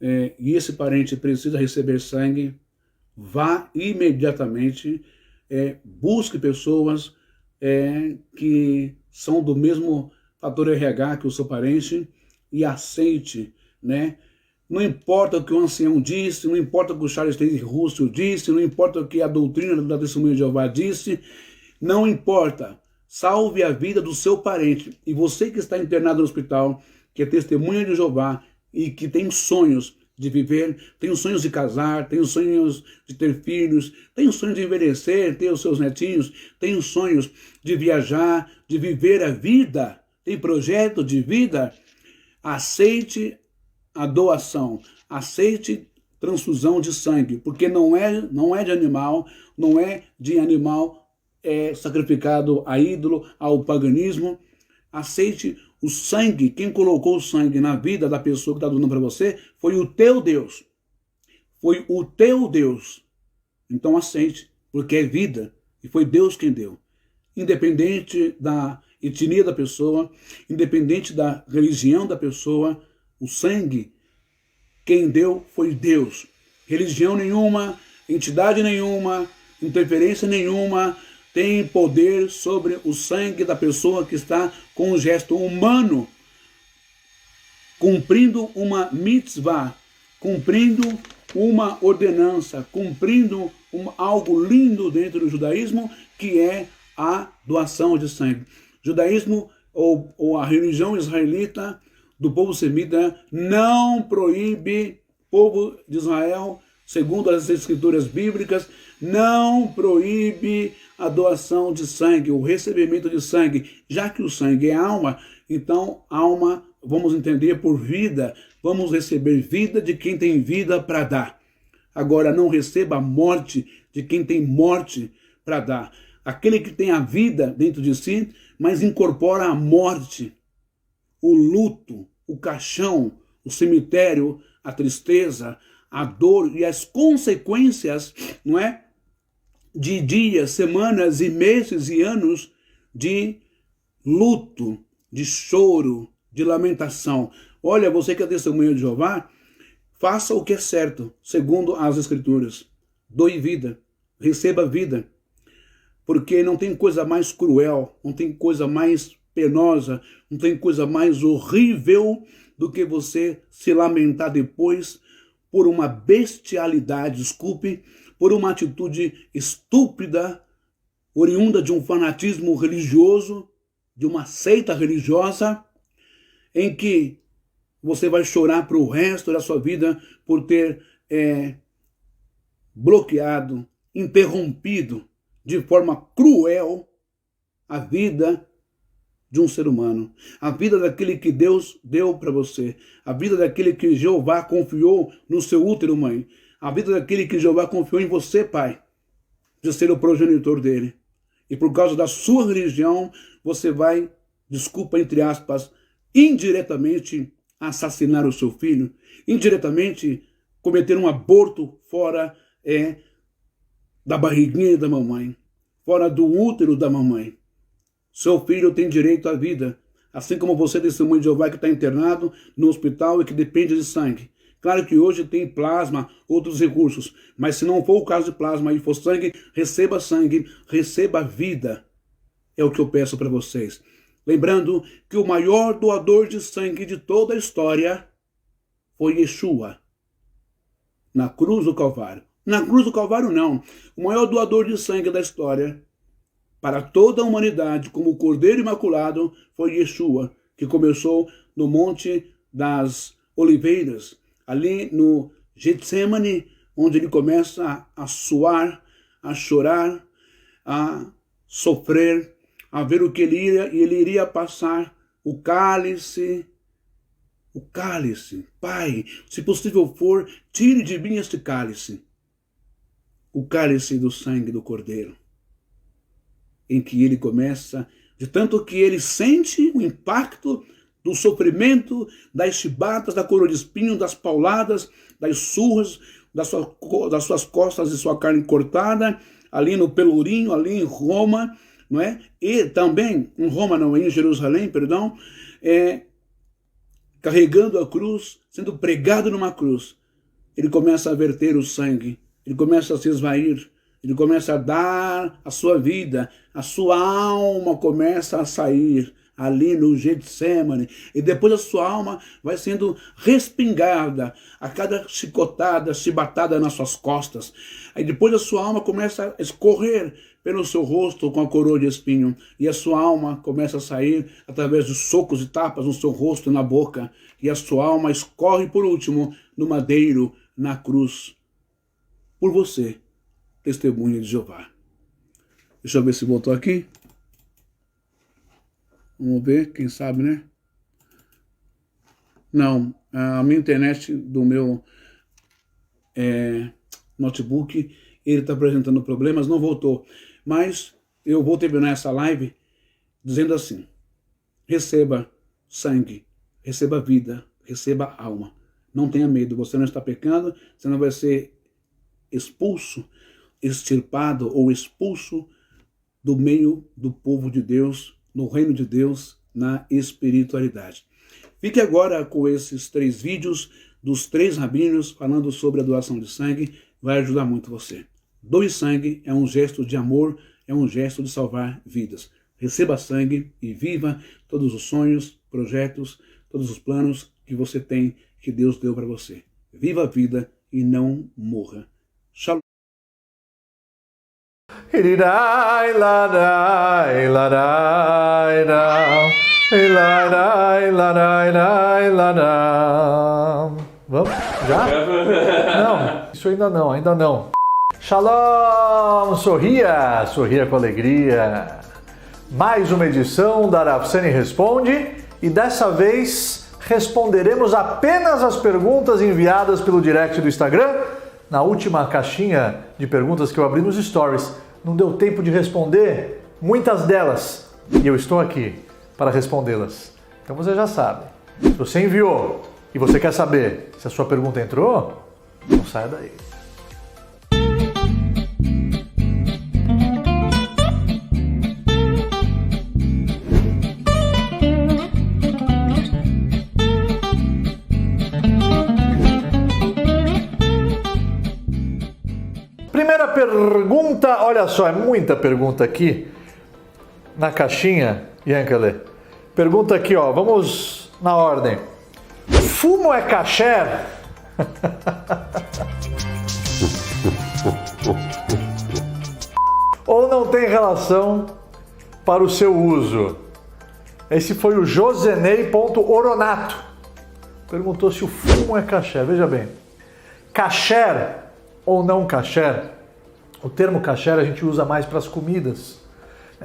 e esse parente precisa receber sangue, vá imediatamente, busque pessoas que são do mesmo fator RH que o seu parente e aceite, né, Não importa o que o ancião disse, não importa o que o Charles Taze Russell disse, não importa o que a doutrina da Testemunha de Jeová disse, não importa. Salve a vida do seu parente. E você que está internado no hospital, que é testemunha de Jeová e que tem sonhos de viver, tem os sonhos de casar, tem os sonhos de ter filhos, tem os sonhos de envelhecer, ter os seus netinhos, tem os sonhos de viajar, de viver a vida, tem projeto de vida, aceite a doação, aceite transfusão de sangue, porque não é de animal, não é de animal sacrificado a ídolo, ao paganismo. Aceite o sangue. Quem colocou o sangue na vida da pessoa que está doando para você foi o teu Deus. Foi o teu Deus. Então aceite, porque é vida e foi Deus quem deu. Independente da etnia da pessoa, independente da religião da pessoa, o sangue, quem deu foi Deus. Religião nenhuma, entidade nenhuma, interferência nenhuma tem poder sobre o sangue da pessoa que está com um gesto humano, cumprindo uma mitzvah, cumprindo uma ordenança, cumprindo algo lindo dentro do judaísmo, que é a doação de sangue. Judaísmo, ou a religião israelita do povo semita, não proíbe o povo de Israel, segundo as escrituras bíblicas, não proíbe a doação de sangue, o recebimento de sangue. Já que o sangue é alma, então alma, vamos entender por vida, vamos receber vida de quem tem vida para dar. Agora, não receba a morte de quem tem morte para dar. Aquele que tem a vida dentro de si, mas incorpora a morte, o luto, o caixão, o cemitério, a tristeza, a dor e as consequências, não é? De dias, semanas e meses e anos de luto, de choro, de lamentação. Olha, você que é testemunha de Jeová, faça o que é certo, segundo as Escrituras. Doe vida, receba vida, porque não tem coisa mais cruel, não tem coisa mais penosa, não tem coisa mais horrível do que você se lamentar depois por uma bestialidade, desculpe, por uma atitude estúpida, oriunda de um fanatismo religioso, de uma seita religiosa, em que você vai chorar para o resto da sua vida por ter bloqueado, interrompido de forma cruel a vida de um ser humano, a vida daquele que Deus deu para você, a vida daquele que Jeová confiou no seu útero, mãe, a vida daquele que Jeová confiou em você, pai, de ser o progenitor dele. E por causa da sua religião, você vai, desculpa, entre aspas, indiretamente assassinar o seu filho, indiretamente cometer um aborto fora da barriguinha da mamãe, fora do útero da mamãe. Seu filho tem direito à vida, assim como você, testemunho de Jeová, que está internado no hospital e que depende de sangue. Claro que hoje tem plasma, outros recursos, mas se não for o caso de plasma e for sangue, receba vida. É o que eu peço para vocês. Lembrando que o maior doador de sangue de toda a história foi Yeshua, na cruz do Calvário. Na cruz do Calvário não, o maior doador de sangue da história para toda a humanidade, como o Cordeiro Imaculado, foi Yeshua, que começou no Monte das Oliveiras, ali no Getsemane, onde ele começa a suar, a chorar, a sofrer, a ver o que ele iria passar, o cálice. Pai, se possível for, tire de mim este cálice. O cálice do sangue do Cordeiro, em que ele começa, de tanto que ele sente o impacto do sofrimento, das chibatas, da coroa de espinho, das pauladas, das surras, das suas costas e sua carne cortada, ali no Pelourinho, ali em Roma, não é? E também, em Roma não, em Jerusalém, perdão, carregando a cruz, sendo pregado numa cruz, ele começa a verter o sangue, ele começa a se esvair, ele começa a dar a sua vida, a sua alma começa a sair, ali no Getsemane, e depois a sua alma vai sendo respingada a cada chicotada, chibatada nas suas costas. Aí depois a sua alma começa a escorrer pelo seu rosto com a coroa de espinho, e a sua alma começa a sair através de socos e tapas no seu rosto e na boca, e a sua alma escorre por último no madeiro, na cruz, por você, testemunha de Jeová. Deixa eu ver se voltou aqui. Vamos ver, quem sabe, né? Não, a minha internet do meu notebook, ele está apresentando problemas, não voltou. Mas eu vou terminar essa live dizendo assim: receba sangue, receba vida, receba alma. Não tenha medo, você não está pecando, você não vai ser expulso, extirpado ou expulso do meio do povo de Deus, no reino de Deus, na espiritualidade. Fique agora com esses 3 vídeos dos 3 rabinos falando sobre a doação de sangue, vai ajudar muito você. Doe sangue, é um gesto de amor, é um gesto de salvar vidas. Receba sangue e viva todos os sonhos, projetos, todos os planos que você tem, que Deus deu para você. Viva a vida e não morra. Shalom. Vamos? Já? Não, isso ainda não. Shalom! Sorria com alegria. Mais uma edição da Rav Seni Responde, e dessa vez responderemos apenas as perguntas enviadas pelo direct do Instagram. Na última caixinha de perguntas que eu abri nos stories, não deu tempo de responder muitas delas, e eu estou aqui para respondê-las. Então você já sabe. Se você enviou e você quer saber se a sua pergunta entrou, não saia daí. Primeira pergunta, olha só, é muita pergunta aqui na caixinha, Yankele. Pergunta aqui, ó, vamos na ordem. Fumo é kasher? Ou não tem relação para o seu uso? Esse foi o Josenei.oronato. Perguntou se o fumo é kasher. Veja bem, kasher ou não kasher, o termo kasher a gente usa mais para as comidas.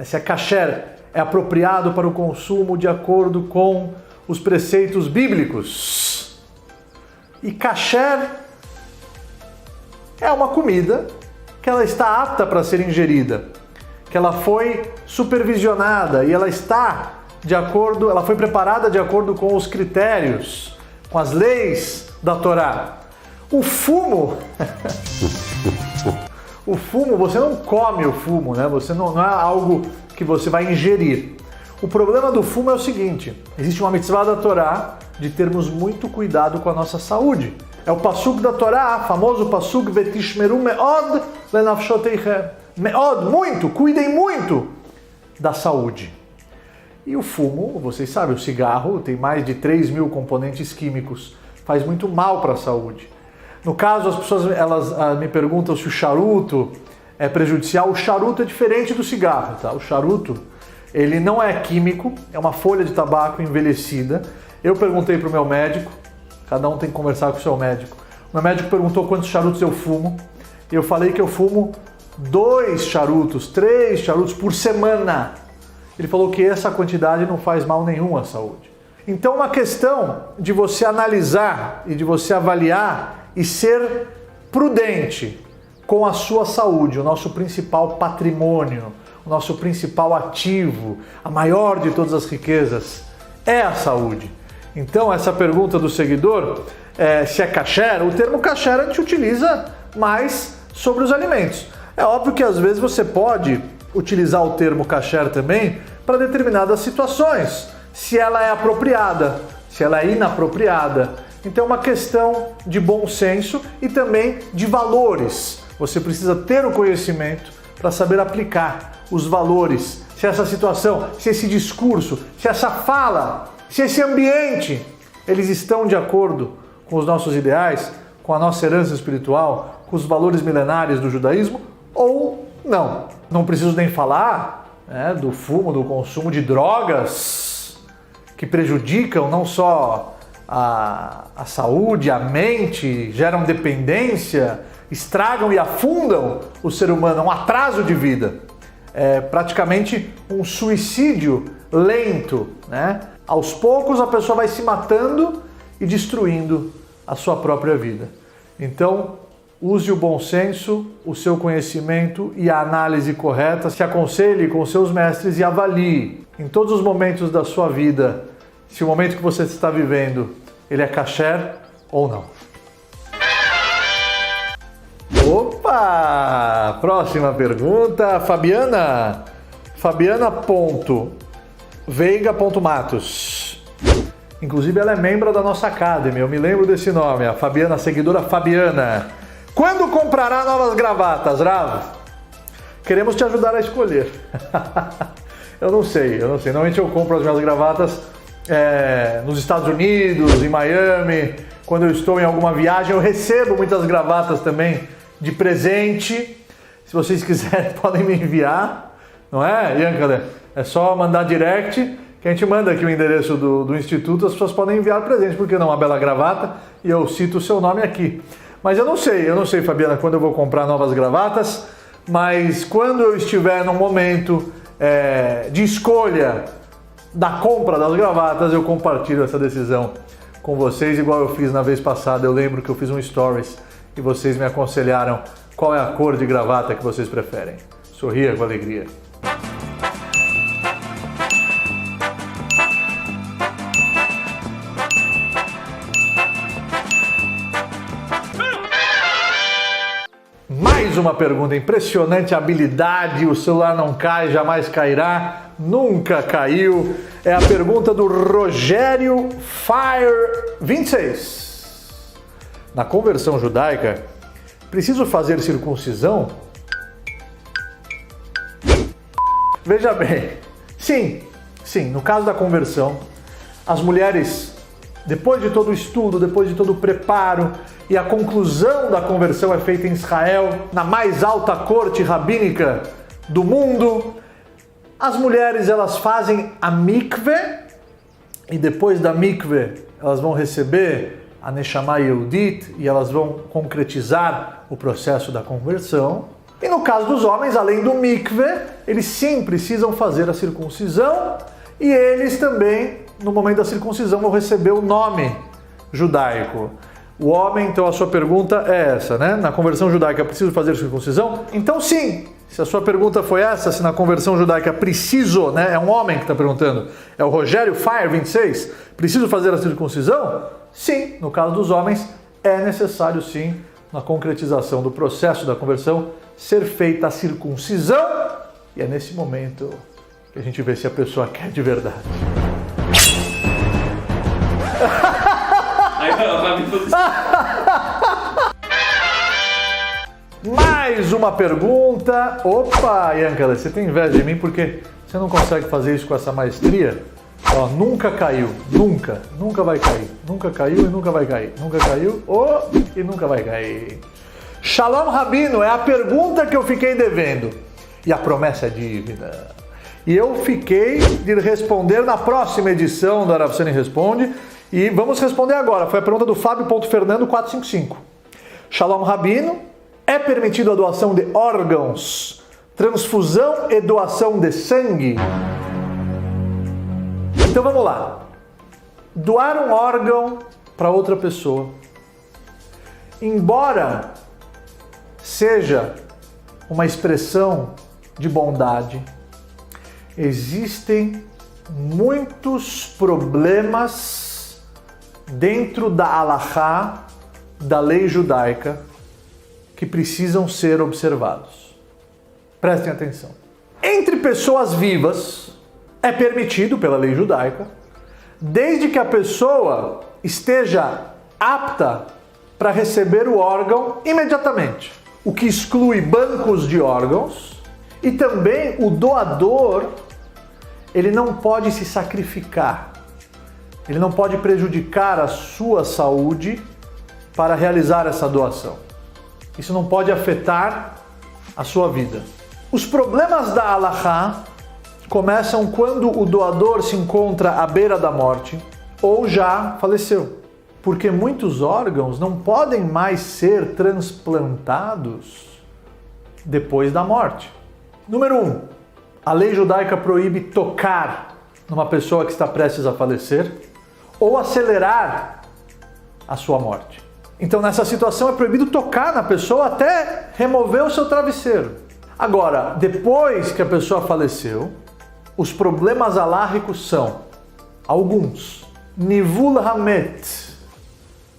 Se é kasher, é apropriado para o consumo de acordo com os preceitos bíblicos. E kasher é uma comida que ela está apta para ser ingerida, que ela foi supervisionada e ela está de acordo, ela foi preparada de acordo com os critérios, com as leis da Torá. O fumo, você não come o fumo, né? Você não é algo que você vai ingerir. O problema do fumo é o seguinte: existe uma mitzvah da Torá de termos muito cuidado com a nossa saúde. É o pasuk da Torá, famoso pasuk vetishmeru meod lenafshoteichem. Meod, muito, cuidem muito da saúde. E o fumo, vocês sabem, o cigarro tem mais de 3.000 componentes químicos, faz muito mal para a saúde. No caso, as pessoas elas me perguntam se o charuto é prejudicial. O charuto é diferente do cigarro, tá? O charuto, ele não é químico, é uma folha de tabaco envelhecida. Eu perguntei para o meu médico, cada um tem que conversar com o seu médico. O meu médico perguntou quantos charutos eu fumo. Eu falei que eu fumo 2 charutos, 3 charutos por semana. Ele falou que essa quantidade não faz mal nenhum à saúde. Então, uma questão de você analisar e de você avaliar e ser prudente com a sua saúde, o nosso principal patrimônio, o nosso principal ativo, a maior de todas as riquezas, é a saúde. Então, essa pergunta do seguidor, se é kasher, o termo kasher a gente utiliza mais sobre os alimentos. É óbvio que às vezes você pode utilizar o termo kasher também para determinadas situações, se ela é apropriada, se ela é inapropriada. Então é uma questão de bom senso e também de valores. Você precisa ter o conhecimento para saber aplicar os valores, se essa situação, se esse discurso, se essa fala, se esse ambiente, eles estão de acordo com os nossos ideais, com a nossa herança espiritual, com os valores milenares do judaísmo ou não. Não preciso nem falar do fumo, do consumo de drogas que prejudicam não só a saúde, a mente, geram dependência, estragam e afundam o ser humano, um atraso de vida. É praticamente um suicídio lento, né? Aos poucos a pessoa vai se matando e destruindo a sua própria vida. Então, use o bom senso, o seu conhecimento e a análise correta, se aconselhe com seus mestres e avalie em todos os momentos da sua vida se o momento que você está vivendo ele é kasher ou não. Opa! Próxima pergunta, Fabiana.veiga.matos. Inclusive ela é membro da nossa Academy, eu me lembro desse nome, a Fabiana, a seguidora Fabiana. Quando comprará novas gravatas, Rav? Queremos te ajudar a escolher. Eu não sei. Normalmente eu compro as minhas gravatas nos Estados Unidos, em Miami. Quando eu estou em alguma viagem, eu recebo muitas gravatas também de presente. Se vocês quiserem, podem me enviar. Não é, Yankale? É só mandar direct, que a gente manda aqui o endereço do Instituto. As pessoas podem enviar presente, porque não uma bela gravata, e eu cito o seu nome aqui. Mas eu não sei, Fabiana, quando eu vou comprar novas gravatas, mas quando eu estiver num momento de escolha da compra das gravatas, eu compartilho essa decisão com vocês, igual eu fiz na vez passada. Eu lembro que eu fiz um stories e vocês me aconselharam qual é a cor de gravata que vocês preferem. Sorria com alegria. Mais uma pergunta, impressionante habilidade, o celular não cai, jamais cairá, nunca caiu. É a pergunta do Rogério Fire 26. Na conversão judaica, preciso fazer circuncisão? Veja bem, sim, no caso da conversão, as mulheres, depois de todo o estudo, depois de todo o preparo, e a conclusão da conversão é feita em Israel, na mais alta corte rabínica do mundo. As mulheres, elas fazem a mikve, e depois da mikve elas vão receber a Neshama Yehudit, e elas vão concretizar o processo da conversão. E no caso dos homens, além do mikve, eles sim precisam fazer a circuncisão, e eles também, no momento da circuncisão, vão receber o nome judaico. O homem, então a sua pergunta é essa, né? Na conversão judaica preciso fazer circuncisão? Então sim, se a sua pergunta foi essa, se na conversão judaica preciso, né? É um homem que está perguntando, é o Rogério Fire 26, preciso fazer a circuncisão? Sim, no caso dos homens é necessário sim, na concretização do processo da conversão, ser feita a circuncisão, e é nesse momento que a gente vê se a pessoa quer de verdade. Mais uma pergunta. Opa, Yankale, você tem inveja de mim porque você não consegue fazer isso com essa maestria? Ó, nunca caiu, nunca vai cair. Nunca caiu e nunca vai cair. Nunca caiu e nunca vai cair. Shalom Rabino, é a pergunta que eu fiquei devendo. E a promessa é dívida. E eu fiquei de responder na próxima edição do Aravceni Responde. E vamos responder agora. Foi a pergunta do Fábio.Fernando455. Shalom Rabino, é permitido a doação de órgãos, transfusão e doação de sangue? Então vamos lá. Doar um órgão para outra pessoa, embora seja uma expressão de bondade, existem muitos problemas dentro da halachá, da lei judaica, que precisam ser observados. Prestem atenção. Entre pessoas vivas, é permitido pela lei judaica, desde que a pessoa esteja apta para receber o órgão imediatamente. O que exclui bancos de órgãos E também o doador, ele não pode se sacrificar. Ele não pode prejudicar a sua saúde para realizar essa doação. Isso não pode afetar a sua vida. Os problemas da Halakha começam quando o doador se encontra à beira da morte ou já faleceu. Porque muitos órgãos não podem mais ser transplantados depois da morte. Número 1. A lei judaica proíbe tocar numa pessoa que está prestes a falecer ou acelerar a sua morte. Então, nessa situação, é proibido tocar na pessoa até remover o seu travesseiro. Agora, depois que a pessoa faleceu, os problemas alárricos são alguns. Nivul hamet,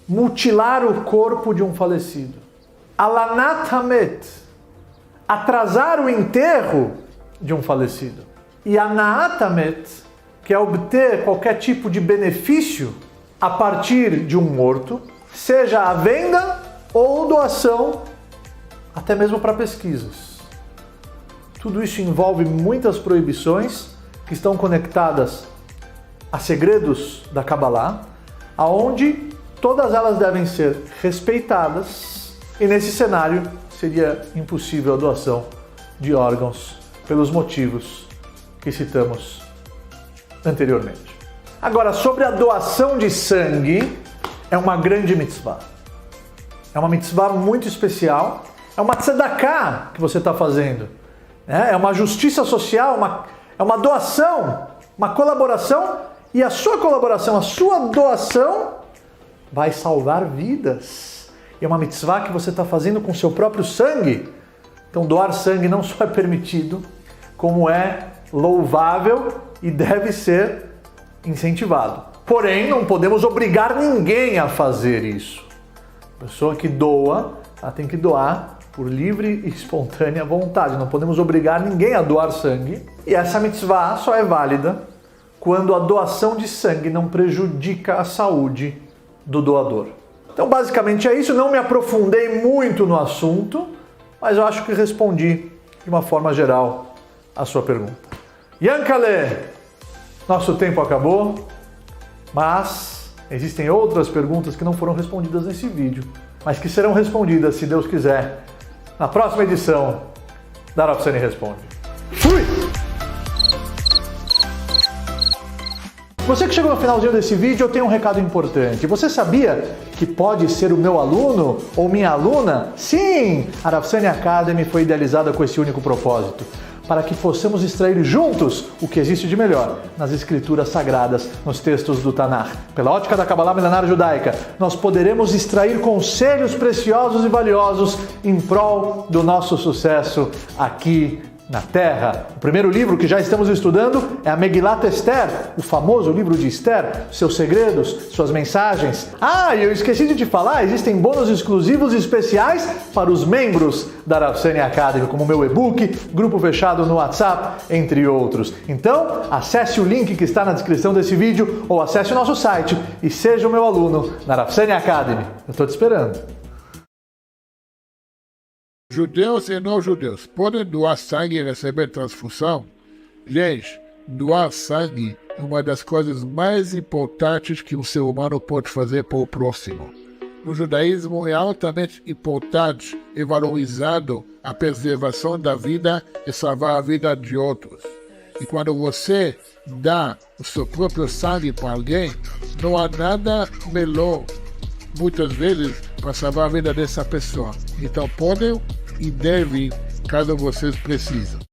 mutilar o corpo de um falecido. Alanat hamet, atrasar o enterro de um falecido. E anaat hamet, que é obter qualquer tipo de benefício a partir de um morto, seja a venda ou doação, até mesmo para pesquisas. Tudo isso envolve muitas proibições que estão conectadas a segredos da Kabbalah, aonde todas elas devem ser respeitadas, e nesse cenário seria impossível a doação de órgãos pelos motivos que citamos anteriormente. Agora, sobre a doação de sangue, é uma grande mitzvah. É uma mitzvah muito especial. É uma tzedakah que você está fazendo. É uma justiça social, é uma doação, uma colaboração. E a sua colaboração, a sua doação vai salvar vidas. E é uma mitzvah que você está fazendo com seu próprio sangue. Então doar sangue não só é permitido, como é louvável e deve ser incentivado. Porém, não podemos obrigar ninguém a fazer isso. A pessoa que doa, ela tem que doar por livre e espontânea vontade. Não podemos obrigar ninguém a doar sangue. E essa mitzvah só é válida quando a doação de sangue não prejudica a saúde do doador. Então, basicamente é isso. Não me aprofundei muito no assunto, mas eu acho que respondi de uma forma geral a sua pergunta. Yankale, nosso tempo acabou. Mas existem outras perguntas que não foram respondidas nesse vídeo, mas que serão respondidas, se Deus quiser, na próxima edição da Rav Sani Responde. Fui! Você que chegou no finalzinho desse vídeo, eu tenho um recado importante. Você sabia que pode ser o meu aluno ou minha aluna? Sim! A Rav Sani Academy foi idealizada com esse único propósito, para que possamos extrair juntos o que existe de melhor nas escrituras sagradas, nos textos do Tanakh. Pela ótica da Kabbalah milenar judaica, nós poderemos extrair conselhos preciosos e valiosos em prol do nosso sucesso aqui na Terra. O primeiro livro que já estamos estudando é a Megilat Esther, o famoso livro de Esther, seus segredos, suas mensagens. E eu esqueci de te falar, existem bônus exclusivos e especiais para os membros da Rav Sani Academy, como meu e-book, grupo fechado no WhatsApp, entre outros. Então, acesse o link que está na descrição desse vídeo ou acesse o nosso site e seja o meu aluno na Rav Sani Academy. Eu estou te esperando. Judeus e não judeus podem doar sangue e receber transfusão? Gente, doar sangue é uma das coisas mais importantes que um ser humano pode fazer para o próximo. No judaísmo é altamente importante e valorizado a preservação da vida e salvar a vida de outros. E quando você dá o seu próprio sangue para alguém, não há nada melhor, muitas vezes, para salvar a vida dessa pessoa. Então podem e devem, caso vocês precisem.